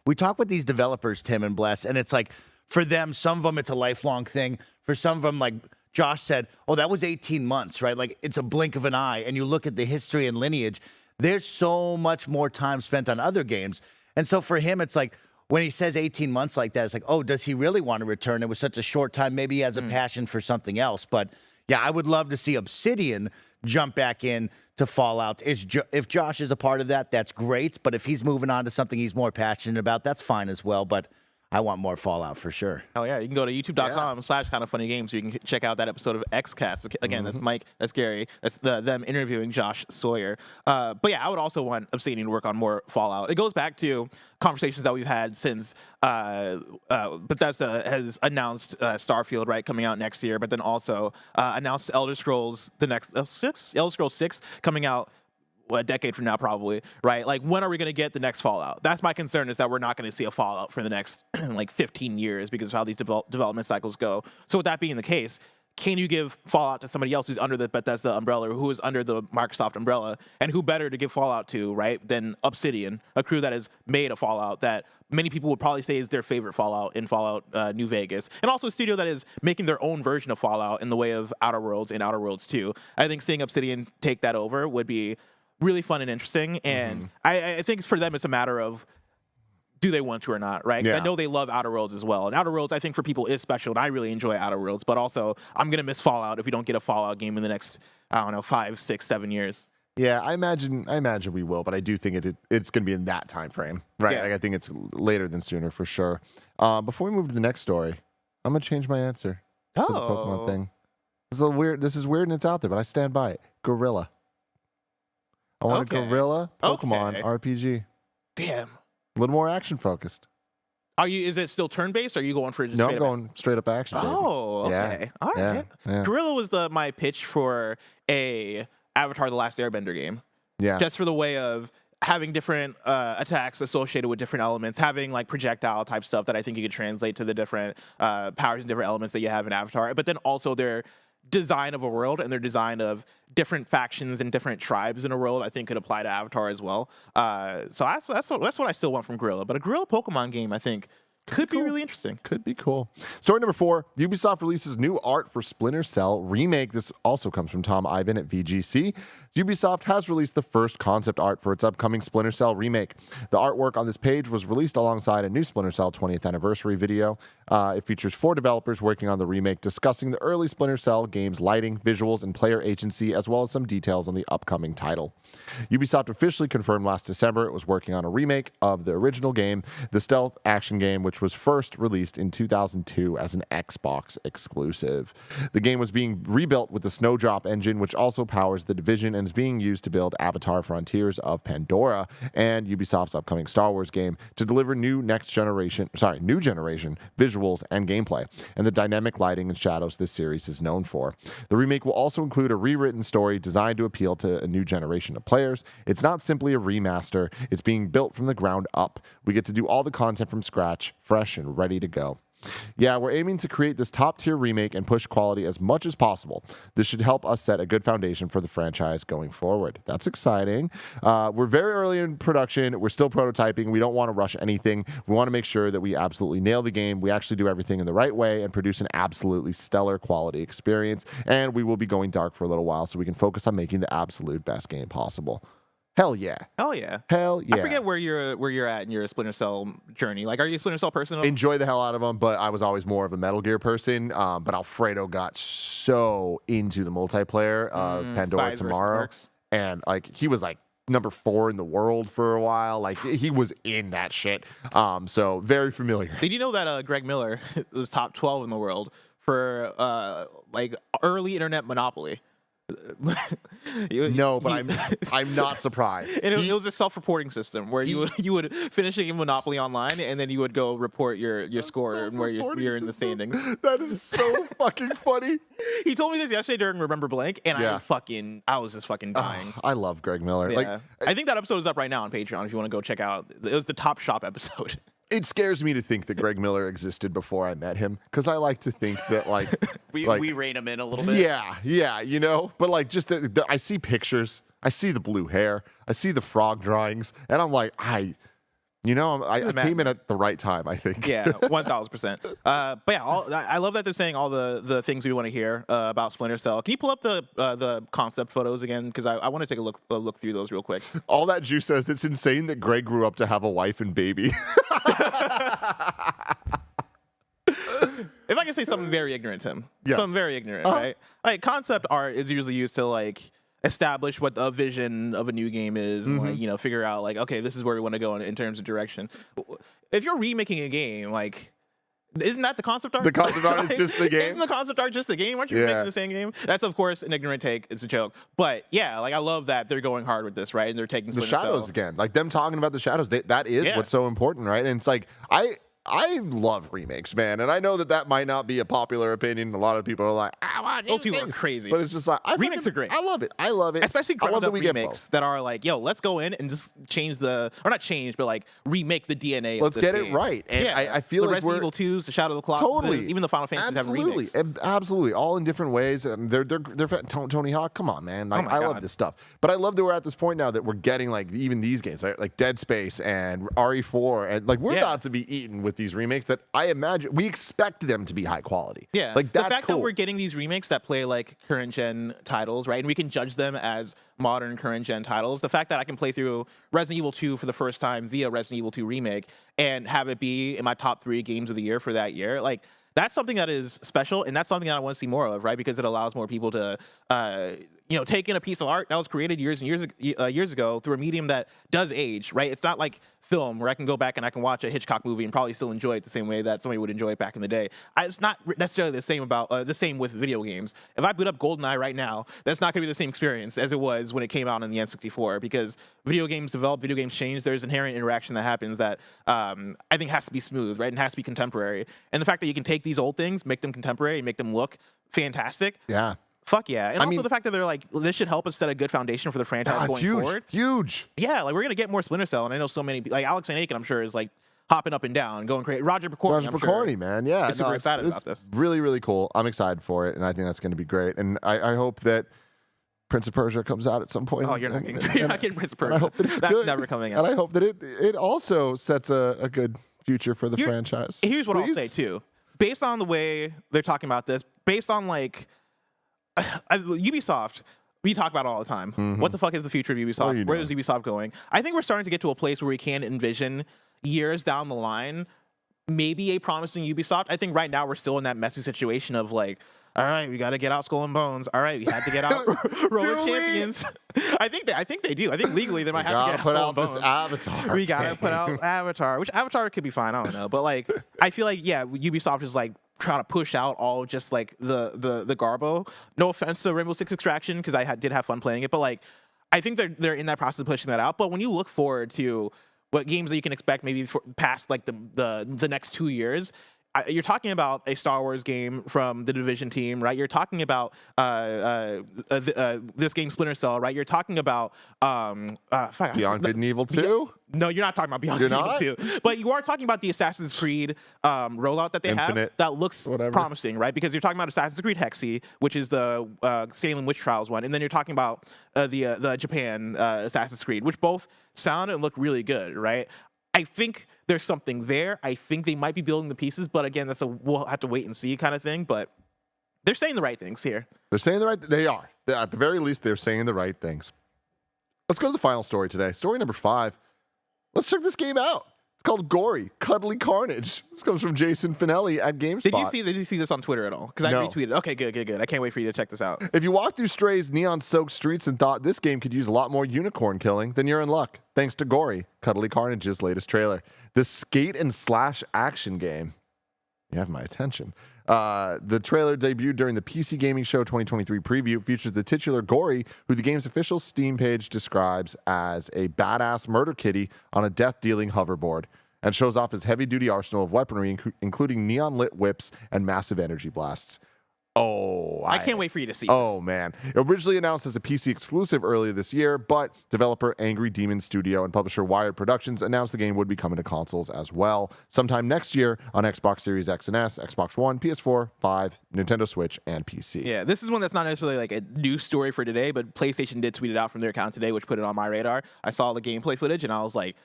we talk with these developers, Tim and Bless, and it's like, for them, some of them, it's a lifelong thing. For some of them, like Josh said, oh, that was 18 months, right? Like, it's a blink of an eye. And you look at the history and lineage, there's so much more time spent on other games. And so for him, it's like, when he says 18 months like that, it's like, oh, does he really want to return? It was such a short time. Maybe he has a passion for something else. But yeah, I would love to see Obsidian jump back in to Fallout. If Josh is a part of that, that's great. But if he's moving on to something he's more passionate about, that's fine as well. But I want more Fallout for sure. Oh, yeah. You can go to youtube.com/KindaFunnyGames so you can check out that episode of Xcast. Again, that's Mike, that's Gary, that's them interviewing Josh Sawyer. But yeah, I would also want Obsidian to work on more Fallout. It goes back to conversations that we've had since Bethesda has announced Starfield, right, coming out next year, but then also announced Elder Scrolls Elder Scrolls 6 coming out a decade from now, probably, right? Like, when are we going to get the next Fallout? That's my concern, is that we're not going to see a Fallout for the next 15 years because of how these development cycles go. So with that being the case, can you give Fallout to somebody else who's under the Bethesda umbrella or who is under the Microsoft umbrella? And who better to give Fallout to, right, than Obsidian, a crew that has made a Fallout that many people would probably say is their favorite Fallout in Fallout New Vegas. And also a studio that is making their own version of Fallout in the way of Outer Worlds and Outer Worlds 2. I think seeing Obsidian take that over would be really fun and interesting, and I think for them it's a matter of, do they want to or not, right? Yeah. I know they love Outer Worlds as well, and Outer Worlds I think for people is special, and I really enjoy Outer Worlds, but also I'm gonna miss Fallout if we don't get a Fallout game in the next, I don't know, 5, 6, 7 years. Yeah, I imagine we will, but I do think it's going to be in that time frame, right? Yeah. Like, I think it's later than sooner for sure. Before we move to the next story, I'm gonna change my answer to the Pokemon thing. This is a weird. This is weird and it's out there, but I stand by it. Gorilla. I want a Gorilla Pokemon RPG. Damn. A little more action focused. Is it still turn-based, or are you going for just No, straight I'm up going straight up action. Baby. Oh, Yeah, okay. All right. yeah. Gorilla was my pitch for a Avatar: The Last Airbender game. Yeah. Just for the way of having different attacks associated with different elements, having like projectile type stuff that I think you could translate to the different powers and different elements that you have in Avatar. But then also their design of a world and their design of different factions and different tribes in a world, I think could apply to Avatar as well. So that's what I still want from Gorilla. But a Gorilla Pokemon game, I think, could be really interesting. Could be cool. Story number 4, Ubisoft releases new art for Splinter Cel Remake. This also comes from Tom Ivan at VGC. Ubisoft has released the first concept art for its upcoming Splinter Cel Remake. The artwork on this page was released alongside a new Splinter Cel 20th anniversary video. It features 4 developers working on the remake, discussing the early Splinter Cel game's lighting, visuals, and player agency, as well as some details on the upcoming title. Ubisoft officially confirmed last December it was working on a remake of the original game, the stealth action game, which was first released in 2002 as an Xbox exclusive. The game was being rebuilt with the Snowdrop engine, which also powers the Division and is being used to build Avatar: Frontiers of Pandora and Ubisoft's upcoming Star Wars game to deliver new generation visuals and gameplay, and the dynamic lighting and shadows this series is known for. The remake will also include a rewritten story designed to appeal to a new generation of players. It's not simply a remaster, it's being built from the ground up. We get to do all the content from scratch, fresh and ready to go. Yeah, we're aiming to create this top-tier remake and push quality as much as possible. This should help us set a good foundation for the franchise going forward. That's exciting. We're very early in production. We're still prototyping. We don't want to rush anything. We want to make sure that we absolutely nail the game. We actually do everything in the right way and produce an absolutely stellar quality experience. And we will be going dark for a little while so we can focus on making the absolute best game possible. Hell yeah. Hell yeah. Hell yeah. I forget where you're at in your Splinter Cel journey. Like, are you a Splinter Cel person? Enjoy the hell out of them, but I was always more of a Metal Gear person. But Alfredo got so into the multiplayer of Pandora Tomorrow. And like he was like number 4 in the world for a while. Like he was in that shit. So very familiar. Did you know that Greg Miller was top 12 in the world for like early internet monopoly? No, but I'm not surprised. And it was a self-reporting system where you would finish a game Monopoly online, and then you would go report your score and where you're in the standings. That is so fucking funny. He told me this yesterday during Remember Blank, and Yeah. I was just fucking dying. I love Greg Miller. Yeah. Like I think that episode is up right now on Patreon if you want to go check out. It was the Top Shop episode. it scares me to think that Greg Miller existed before I met him, because I like to think that like we rein him in a little bit. Yeah, you know. But like, just I see pictures, I see the blue hair, I see the frog drawings, and I'm like, I came in at the right time, I think. Yeah, 1,000%. But yeah, I love that they're saying all the things we want to hear about Splinter Cel. Can you pull up the concept photos again? Because I want to take a look through those real quick. All that juice says, it's insane that Greg grew up to have a wife and baby. If I can say something very ignorant, Tim. Yes. Something very ignorant, right? Like, concept art is usually used to like establish what the vision of a new game is and like, figure out like, okay, this is where we want to go in terms of direction. If you're remaking a game, like, isn't that the concept art? The concept art is just the game. Isn't the concept art just the game? Aren't you remaking the same game? That's of course an ignorant take. It's a joke. But yeah, like I love that they're going hard with this, right? And they're taking The Splinter shadows Cel. again, like them talking about the shadows. That is what's so important, right? And it's like I love remakes, man, and I know that might not be a popular opinion. A lot of people are like, "I want Those people are things." crazy. But it's just like Remakes are great. I love it. Especially I love ground that up we get remakes both. that are like, yo, let's go in and just change but like remake the DNA Let's of this get it game. right. And yeah. I feel the like Resident we're Evil 2s, the Shadow of the Colossus, totally, even the Final Fantasies have absolutely, remakes. absolutely, all in different ways. And they're Tony Hawk. Come on, man. Like, Oh my I love God. this stuff. But I love that we're at this point now that we're getting like even these games, right? Like Dead Space and RE4, and like we're about to be eaten with these remakes that I imagine we expect them to be high quality. Yeah, like that's the fact cool. that we're getting these remakes that play like current gen titles, right? And we can judge them as modern current gen titles. The fact that I can play through Resident Evil 2 for the first time via Resident Evil 2 Remake and have it be in my top 3 games of the year for that year, like that's something that is special, and that's something that I want to see more of, right? Because it allows more people to, taking a piece of art that was created years and years ago through a medium that does age, right? It's not like film where I can go back and I can watch a Hitchcock movie and probably still enjoy it the same way that somebody would enjoy it back in the day. It's not necessarily the same with video games. If I boot up GoldenEye right now, that's not going to be the same experience as it was when it came out on the N64, because video games develop, video games change. There's inherent interaction that happens that I think has to be smooth, right? And has to be contemporary. And the fact that you can take these old things, make them contemporary, make them look fantastic. Yeah. Fuck yeah. And also the fact that they're like, this should help us set a good foundation for the franchise going forward. Huge. Yeah, like we're going to get more Splinter Cell. And I know so many, like Alex Van Aken, I'm sure, is like hopping up and down, going crazy. Roger Picorni, man. Yeah. is super excited about this. Really, really cool. I'm excited for it. And I think that's going to be great. And I hope that Prince of Persia comes out at some point. Oh, you're not getting Prince of Persia. I hope that it's That's good. never coming out. And I hope that it also sets a good future for the franchise. Here's what I'll Please? say, too. Based on the way they're talking about this, based on like Ubisoft, we talk about it all the time. Mm-hmm. What the fuck is the future of Ubisoft? Where is doing? Ubisoft going? I think we're starting to get to a place where we can envision years down the line maybe a promising Ubisoft. I think right now we're still in that messy situation of like, all right, we got to get out Skull and Bones. All right, we had to get out Roller Champions. I think they do. I think legally they might have to get out put Skull out and Bones. this Avatar. We gotta put out Avatar, which Avatar could be fine. I don't know, but like, I feel like Ubisoft is like trying to push out all just like the garbo. No offense to Rainbow Six Extraction, because I did have fun playing it, but like, I think they're in that process of pushing that out. But when you look forward to what games that you can expect maybe past like the next 2 years. You're talking about a Star Wars game from the Division team, right? You're talking about this game Splinter Cell, right? You're talking about Beyond Good and Evil 2? No, you're not talking about Beyond You're Good and not? Evil 2. But you are talking about the Assassin's Creed rollout that they Infinite, have that looks whatever. promising, right? Because you're talking about Assassin's Creed Hexy, which is the Salem Witch Trials one, and then you're talking about the Japan Assassin's Creed, which both sound and look really good, right? I think there's something there. I think they might be building the pieces, but again, we'll have to wait and see kind of thing. But they're saying the right things here. They're saying the right. They are. At the very least, they're saying the right things. Let's go to the final story today. Story number 5. Let's check this game out. It's called Gori, Cuddly Carnage. This comes from Jason Finelli at GameSpot. Did you see this on Twitter at all? Because I No. retweeted. Okay, good. I can't wait for you to check this out. If you walked through Stray's neon-soaked streets and thought this game could use a lot more unicorn killing, then you're in luck. Thanks to Gori, Cuddly Carnage's latest trailer. This skate and slash action game. You have my attention. The trailer debuted during the PC Gaming Show 2023 preview. Features the titular Gori, who the game's official Steam page describes as a badass murder kitty on a death-dealing hoverboard, and shows off his heavy-duty arsenal of weaponry, including neon-lit whips and massive energy blasts. Oh, I can't wait for you to see Oh, this. man. Originally announced as a PC exclusive earlier this year, but developer Angry Demon Studio and publisher Wired Productions announced the game would be coming to consoles as well sometime next year on Xbox Series X and S, Xbox One, PS4, 5, Nintendo Switch, and PC. Yeah, this is one that's not necessarily like a news story for today, but PlayStation did tweet it out from their account today, which put it on my radar. I saw the gameplay footage and I was like,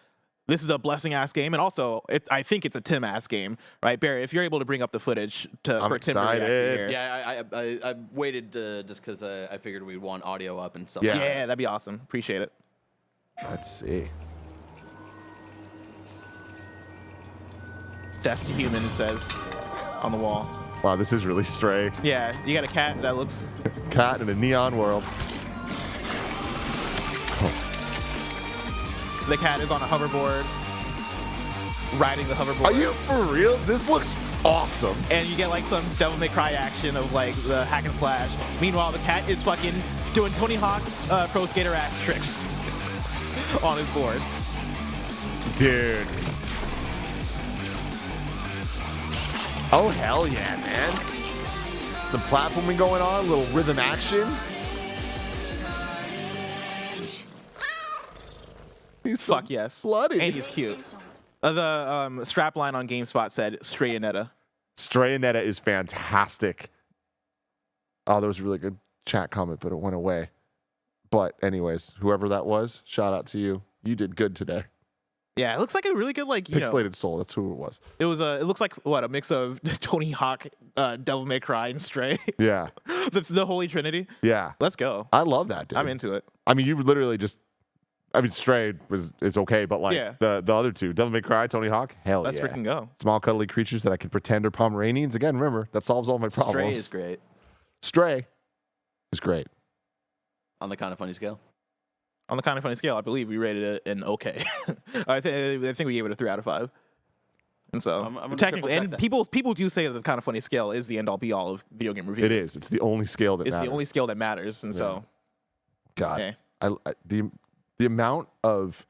this is a blessing-ass game, and also, I think it's a Tim-ass game, right? Barry, if you're able to bring up the footage for Tim to react here. Yeah, I waited just because I figured we'd want audio up and stuff. Yeah. Yeah, that'd be awesome. Appreciate it. Let's see. Deaf to human, it says on the wall. Wow, this is really Stray. Yeah, you got a cat that looks... Cat in a neon world. The cat is on a hoverboard, riding the hoverboard. Are you for real? This looks awesome. And you get like some Devil May Cry action of like the hack and slash. Meanwhile, the cat is fucking doing Tony Hawk Pro Skater ass tricks on his board. Dude. Oh, hell yeah, man. Some platforming going on, a little rhythm action. He's so Fuck yes. bloody. And he's cute. The strapline on GameSpot said Strayonetta. Strayonetta is fantastic. Oh, there was a really good chat comment, but it went away. But anyways, whoever that was, shout out to you. You did good today. Yeah, it looks like a really good like you know. Pixelated Soul, that's who it was. It was it looks like what a mix of Tony Hawk, Devil May Cry, and Stray. Yeah. the Holy Trinity. Yeah. Let's go. I love that, dude. I'm into it. I mean, you literally just... I mean, Stray is okay, but like Yeah. the other two, Devil May Cry, Tony Hawk, hell Let's yeah. freaking go. Small cuddly creatures that I could pretend are Pomeranians. Again, remember, that solves all my problems. Stray is great. Stray is great. On the kind of funny scale. On the kind of funny scale, I believe we rated it an okay. I think we gave it a 3 out of 5. And so I'm gonna technically, triple check and that. people do say that the kind of funny scale is the end all be all of video game reviews. It is. It's the only scale that It's matters. the only scale that matters, and so God, okay. the amount of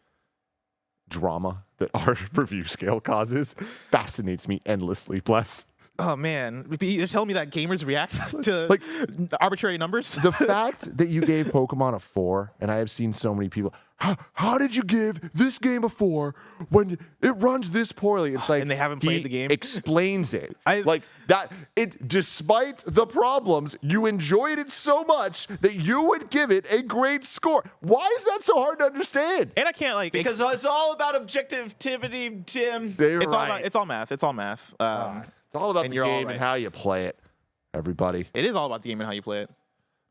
drama that our review scale causes fascinates me endlessly. Bless. Oh man, you're telling me that gamers react to Like, arbitrary numbers? The fact that you gave Pokemon a 4, and I have seen so many people, how did you give this game a 4 when it runs this poorly? It's like, And they haven't played the game? Explains it. I- Like that. It, despite the problems, you enjoyed it so much that you would give it a great score. Why is that so hard to understand? And I can't like Because it's all about objectivity, Tim. They're it's all right. about, it's all math. It's all math. It's all about and the you're all game right. and how you play it. Everybody. It is all about the game and how you play it.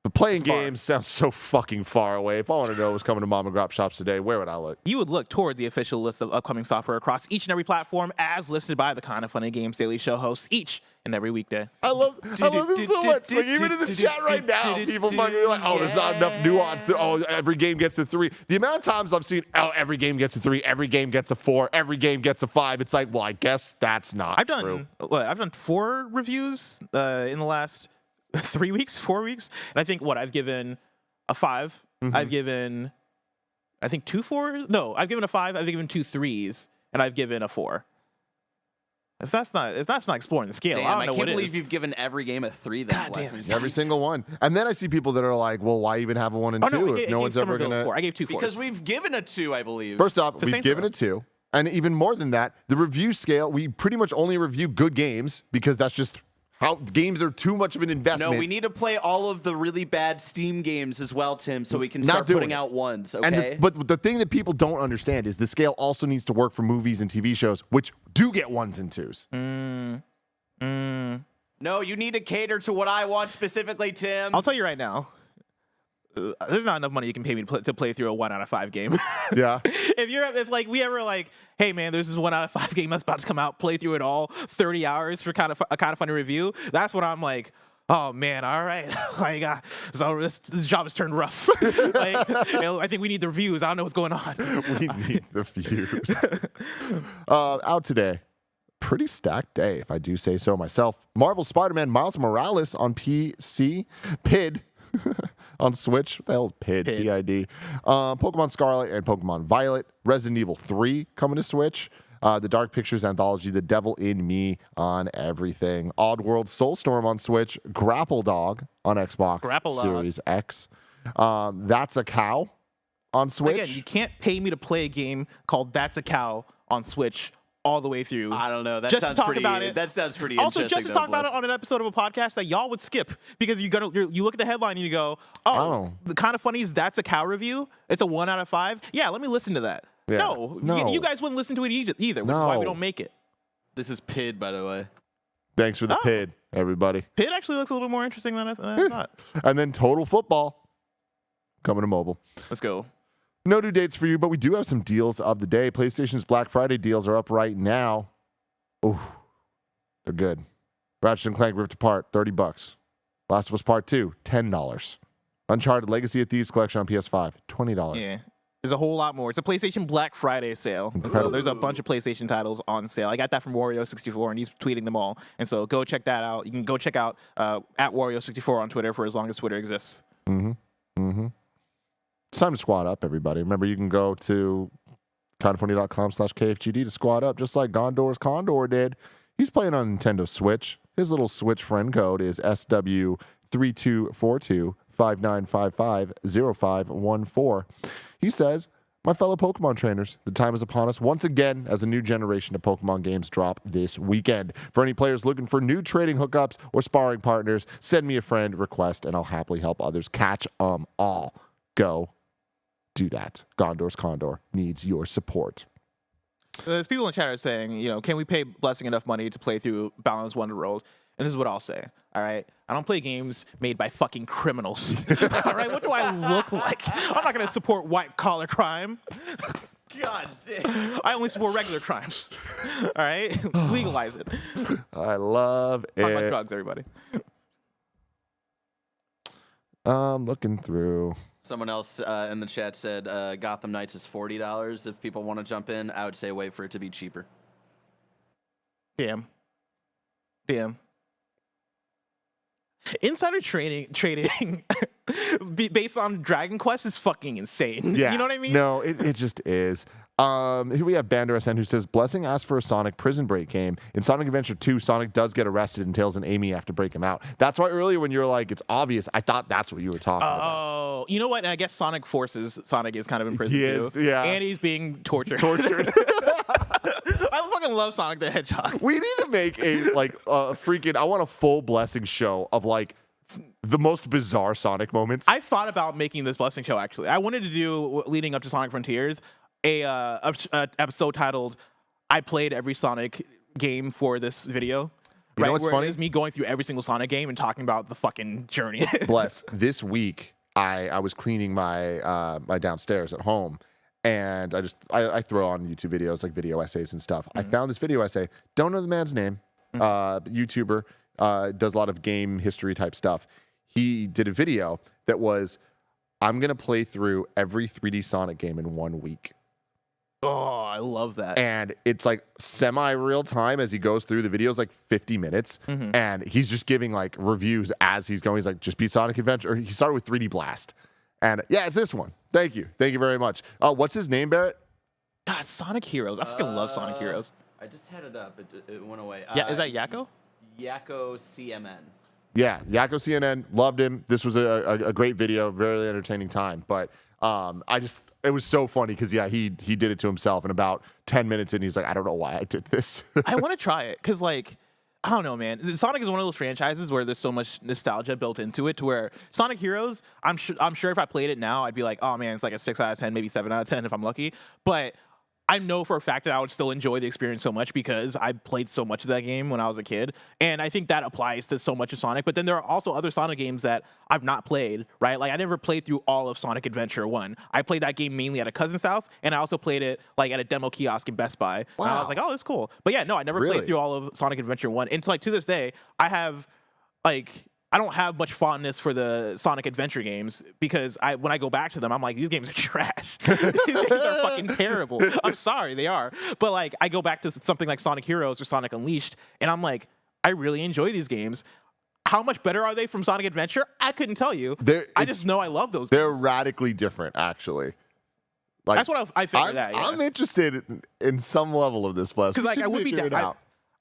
But playing far. games sounds so fucking far away. If I want to know what's coming to mom and grop shops today, where would I look? You would look toward the official list of upcoming software across each and every platform as listed by the Kind of Funny Games Daily Show hosts each and every weekday. I love this so much. Like, even in the chat right now, people might be like, oh, there's not enough nuance. Oh, every game gets a 3. The amount of times I've seen, oh, every game gets a 3, every game gets a 4, every game gets a 5. It's like, well, I guess that's not true. I've done 4 reviews in the last 3 weeks, 4 weeks, and I think I've given a 5. I've given, I think 2 4s. No, I've given a 5. I've given 2 3s, and I've given a 4. If that's not exploring the scale, Damn, I don't I know can't what believe is. you've given every game a 3 then. God Bless damn me. it. Every single one. And then I see people that are like, well, why even have a 1 and 2 I if gave no one's ever Somerville going a to. 4. I gave 2 4s. Because we've given a 2, I believe. First off, the we've same given throw. a 2. And even more than that, the review scale, we pretty much only review good games because that's just how games are too much of an investment. No, we need to play all of the really bad Steam games as well, Tim, so we can Not start doing putting it. out ones, And okay? but the thing that people don't understand is the scale also needs to work for movies and TV shows, which do get 1s and 2s. No, you need to cater to what I want specifically, Tim. I'll tell you right now. There's not enough money you can pay me to play through a 1 out of 5 game. Yeah. if we ever like, hey man, there's this 1 out of 5 game that's about to come out, play through it all, 30 hours for kind of funny review. That's when I'm like, oh man, all right, like so this job has turned rough. Like, I think we need the reviews. I don't know what's going on. We need the views. Out today. Pretty stacked day, if I do say so myself. Marvel Spider-Man Miles Morales on PC. PID. On Switch. What the hell is PID? PID. PID. Pokemon Scarlet and Pokemon Violet. Resident Evil 3 coming to Switch. The Dark Pictures Anthology, The Devil in Me on everything. Oddworld Soulstorm on Switch. Grapple Dog on Xbox Grapple Dog. Series X. That's a Cow on Switch. Again, you can't pay me to play a game called That's a Cow on Switch all the way through. I don't know. That just to sounds talk pretty. about it. That sounds pretty. Also, interesting, just to though, talk about it Bless. on an episode of a podcast that y'all would skip because you look at the headline and you go, oh, the Kind of Funny's That's a Cow review. It's a 1 out of 5. Yeah, let me listen to that. Yeah. No. You guys wouldn't listen to it either, which is why we No. don't make it. This is PID, by the way. Thanks for the Oh. PID, everybody. PID actually looks a little more interesting than I thought. And then Total Football coming to mobile. Let's go. No due dates for you, but we do have some deals of the day. PlayStation's Black Friday deals are up right now. Ooh, they're good. Ratchet & Clank Rift Apart, $30. Last of Us Part 2, $10. Uncharted Legacy of Thieves Collection on PS5, $20. Yeah. There's a whole lot more. It's a PlayStation Black Friday sale. And so there's a bunch of PlayStation titles on sale. I got that from Wario64, and he's tweeting them all. And so go check that out. You can go check out at Wario64 on Twitter for as long as Twitter exists. It's time to squad up, everybody. Remember, you can go to KindaFunny.com/KFGD to squad up, just like Gondors Condor did. He's playing on Nintendo Switch. His little Switch friend code is SW324259550514. He says, my fellow Pokemon trainers, the time is upon us once again as a new generation of Pokemon games drop this weekend. For any players looking for new trading hookups or sparring partners, send me a friend request and I'll happily help others catch 'em all. Go do that. Gondors Condor needs your support. There's people in the chat are saying, can we pay Blessing enough money to play through Balan's Wonderworld? And this is what I'll say, all right? I don't play games made by fucking criminals, all right? What do I look like? I'm not going to support white-collar crime. God damn. I only support regular crimes, all right? Legalize it. I love Talk about it. drugs, everybody. Looking through. Someone else in the chat said Gotham Knights is $40 if people want to jump in. I would say wait for it to be cheaper. Damn. Insider trading based on Dragon Quest is fucking insane. Yeah. You know what I mean? No, it just is. Here we have Bandor SN who says, Blessing asked for a Sonic Prison Break game. In Sonic Adventure 2, Sonic does get arrested and Tails and Amy have to break him out. That's why earlier when you were like, it's obvious, I thought that's what you were talking about. Oh, you know what? And I guess Sonic forces Sonic is kind of in prison He is, too. yeah. And he's being tortured. I fucking love Sonic the Hedgehog. We need to make I want a full Blessing show of like the most bizarre Sonic moments. I thought about making this Blessing show actually. I wanted to do, leading up to Sonic Frontiers, a episode titled "I played every Sonic game for this video." You know what's where funny? it is me going through every single Sonic game and talking about the fucking journey. Bless. This week, I was cleaning my my downstairs at home, and I throw on YouTube videos like video essays and stuff. I found this video essay. Don't know the man's name. YouTuber does a lot of game history type stuff. He did a video that was, I'm gonna play through every 3D Sonic game in 1 week. Oh, I love that. And it's like semi-real time as he goes through. The video's like 50 minutes, and he's just giving like reviews as he's going. He's like, just beat Sonic Adventure. Or he started with 3D Blast, and yeah, it's this one. Thank you very much. What's his name, Barrett? God, Sonic Heroes. I fucking love Sonic Heroes. I just had it up. It went away. Yeah, is that Yakko? Yakko CMN. Yeah, Yakko CNN, loved him. This was a great video, very entertaining time. But it was so funny because he did it to himself in about 10 minutes, and he's like, I don't know why I did this. I want to try it because, like, I don't know, man. Sonic is one of those franchises where there's so much nostalgia built into it to where Sonic Heroes, I'm sure if I played it now, I'd be like, oh man, it's like a 6 out of 10, maybe 7 out of 10 if I'm lucky. But I know for a fact that I would still enjoy the experience so much because I played so much of that game when I was a kid. And I think that applies to so much of Sonic. But then there are also other Sonic games that I've not played, right? Like I never played through all of Sonic Adventure 1. I played that game mainly at a cousin's house, and I also played it like at a demo kiosk in Best Buy. Wow. And I was like, oh, that's cool. But yeah, no, I never Really? played through all of Sonic Adventure 1. And like to this day, I don't have much fondness for the Sonic Adventure games because when I go back to them, I'm like, these games are trash. These games are fucking terrible. I'm sorry, they are. But like, I go back to something like Sonic Heroes or Sonic Unleashed, and I'm like, I really enjoy these games. How much better are they from Sonic Adventure? I couldn't tell you. I just know I love those They're games. radically different, actually. Like, That's what I figured that. Yeah. I'm interested in some level of this, Bless. Because like I would be down.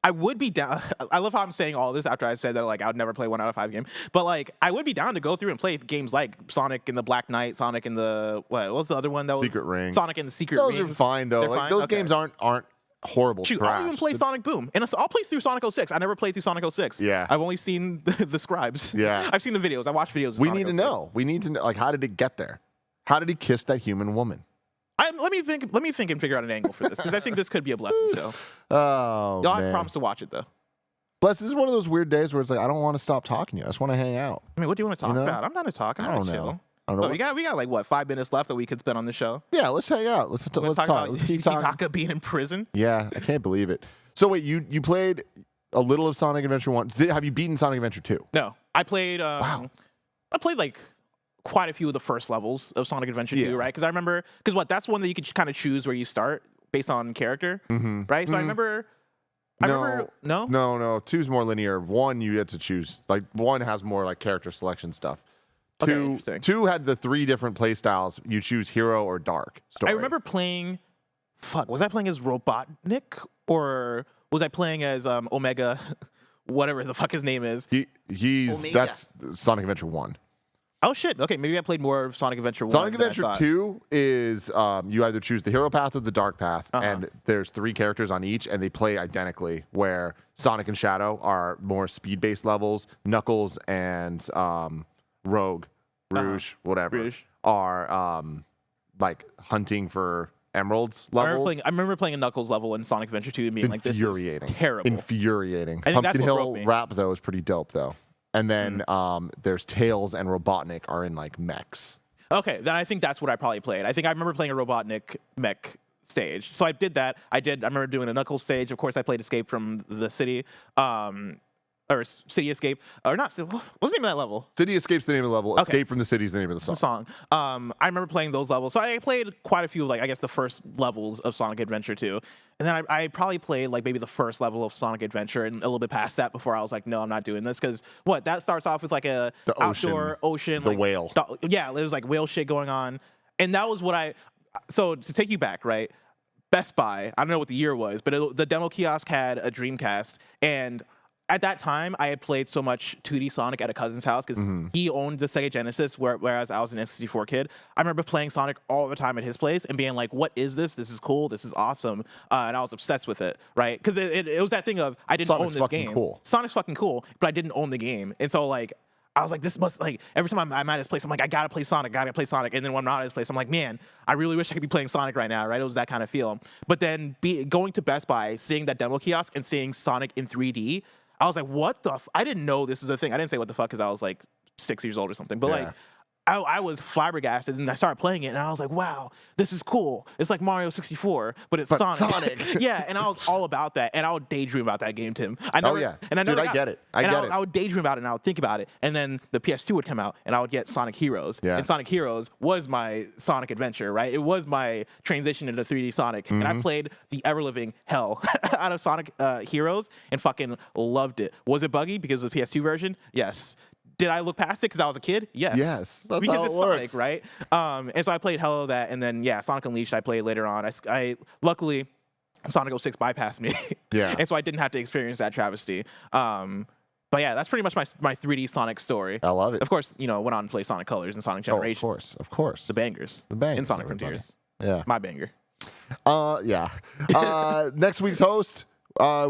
I would be down. I love how I'm saying all this after I said that like I would never play 1 out of 5 game. But like I would be down to go through and play games like Sonic and the Black Knight, Sonic and the what was the other one that was Secret Rings. Sonic and the Secret Those Rings. are fine though. They're Like fine? those Okay. games aren't horrible. Shoot, trash. I'll even play Sonic Boom, and I'll play through Sonic 06. I never played through Sonic 06. Yeah. I've only seen the scribes. Yeah. I've seen the videos. I watched videos. Of We Sonic need to 06. know. We need to know. Like, how did it get there? How did he kiss that human woman? Let me think and figure out an angle for this because I think this could be a blessing show. Oh, Y'all, man. I promise to watch it though. Bless, this is one of those weird days where it's like, I don't want to stop talking to you. I just want to hang out. I mean, what do you want to talk know? about? I'm down to talk. I'm I don't down to know. chill. I don't know. Look, we got like what 5 minutes left that we could spend on the show. Yeah, let's hang out. Let's Wanna talk. about Let's keep Yuji talking. Naka being in prison. Yeah, I can't believe it. So wait, you played a little of Sonic Adventure 1. Have you beaten Sonic Adventure 2? No, I played. Wow. I played like quite a few of the first levels of Sonic Adventure 2, Yeah. right? Because I remember, that's one that you could kind of choose where you start based on character, right? So I remember. No. No. No. 2's more linear. 1 you had to choose. Like 1 has more like character selection stuff. Okay, 2 interesting. 2 had the 3 different play styles. You choose hero or dark story. I remember playing. Fuck, was I playing as Robotnik or was I playing as Omega, whatever the fuck his name is? He's Omega. that's Sonic Adventure 1. Oh shit. Okay, maybe I played more of Sonic Adventure 1. Sonic than I Adventure thought. 2 is you either choose the hero path or the dark path, and there's 3 characters on each, and they play identically. Where Sonic and Shadow are more speed-based levels, Knuckles and Rogue, Rouge, whatever, Rouge. are like hunting for emeralds levels. I remember playing a Knuckles level in Sonic Adventure 2 and being like, this is Infuriating. terrible. Infuriating. I think that's Pumpkin what Hill broke me. rap though is pretty dope though. And then there's Tails and Robotnik are in like mechs. Okay, then I think that's what I probably played. I think I remember playing a Robotnik mech stage. So I did that. I remember doing a Knuckles stage. Of course, I played Escape from the City. or City Escape, or not. What's the name of that level? City Escape's the name of the level. Okay. Escape from the City is the name of the song. I remember playing those levels. So I played quite a few, like I guess the first levels of Sonic Adventure 2. And then I probably played like maybe the first level of Sonic Adventure and a little bit past that before I was like, no, I'm not doing this. Because that starts off with like a outdoor ocean. The like, whale. Yeah, there was like whale shit going on. And that was what so to take you back, right? Best Buy, I don't know what the year was, but the demo kiosk had a Dreamcast. And at that time, I had played so much 2D Sonic at a cousin's house because he owned the Sega Genesis, whereas I was an N64 kid. I remember playing Sonic all the time at his place and being like, what is this? This is cool. This is awesome. And I was obsessed with it, right? Because it was that thing of, I didn't own this game. Cool. Sonic's fucking cool, but I didn't own the game. And so, like, I was like, this must, like, every time I'm at his place, I'm like, I gotta play Sonic. And then when I'm not at his place, I'm like, man, I really wish I could be playing Sonic right now, right? It was that kind of feel. But then going to Best Buy, seeing that demo kiosk and seeing Sonic in 3D, I was like, what the I didn't know this was a thing. I didn't say what the fuck because I was like 6 years old or something. But like, I was flabbergasted, and I started playing it, and I was like, wow, this is cool. It's like Mario 64, but it's Sonic. Yeah, and I was all about that, and I would daydream about that game, Tim. I get it. I would daydream about it, and I would think about it, and then the PS2 would come out, and I would get Sonic Heroes. Yeah. And Sonic Heroes was my Sonic adventure, right? It was my transition into 3D Sonic, and I played the ever-living hell out of Sonic Heroes and fucking loved it. Was it buggy because of the PS2 version? Yes. Did I look past it because I was a kid? Yes. Yes. That's because how it's it works. Sonic, right? And so I played hell of that, and then Sonic Unleashed I played later on. I luckily Sonic 06 bypassed me. Yeah. And so I didn't have to experience that travesty. But yeah, that's pretty much my 3D Sonic story. I love it. Of course, went on to play Sonic Colors and Sonic Generations. Of course. The bangers. bangers, In Sonic everybody. Frontiers. Yeah. My banger. Next week's host,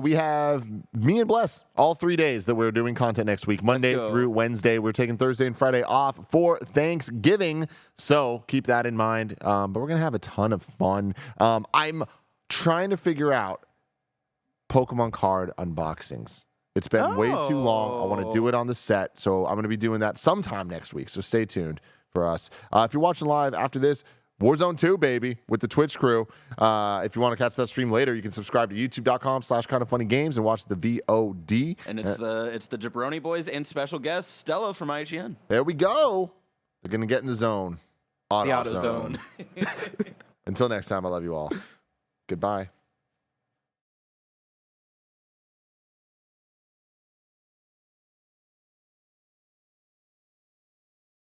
we have me and Bless all 3 days that we're doing content next week, Monday through Wednesday. We're taking Thursday and Friday off for Thanksgiving, so keep that in mind. But we're gonna have a ton of fun. I'm trying to figure out Pokemon card unboxings. It's been way too long. I want to do it on the set, so I'm going to be doing that sometime next week. So stay tuned for us. If you're watching live after this, Warzone 2, baby, with the Twitch crew. If you want to catch that stream later, you can subscribe to youtube.com/KindaFunnyGames and watch the VOD. And it's the Jabroni Boys and special guest Stella from IGN. There we go. They're going to get in the zone. The auto zone. Until next time, I love you all. Goodbye.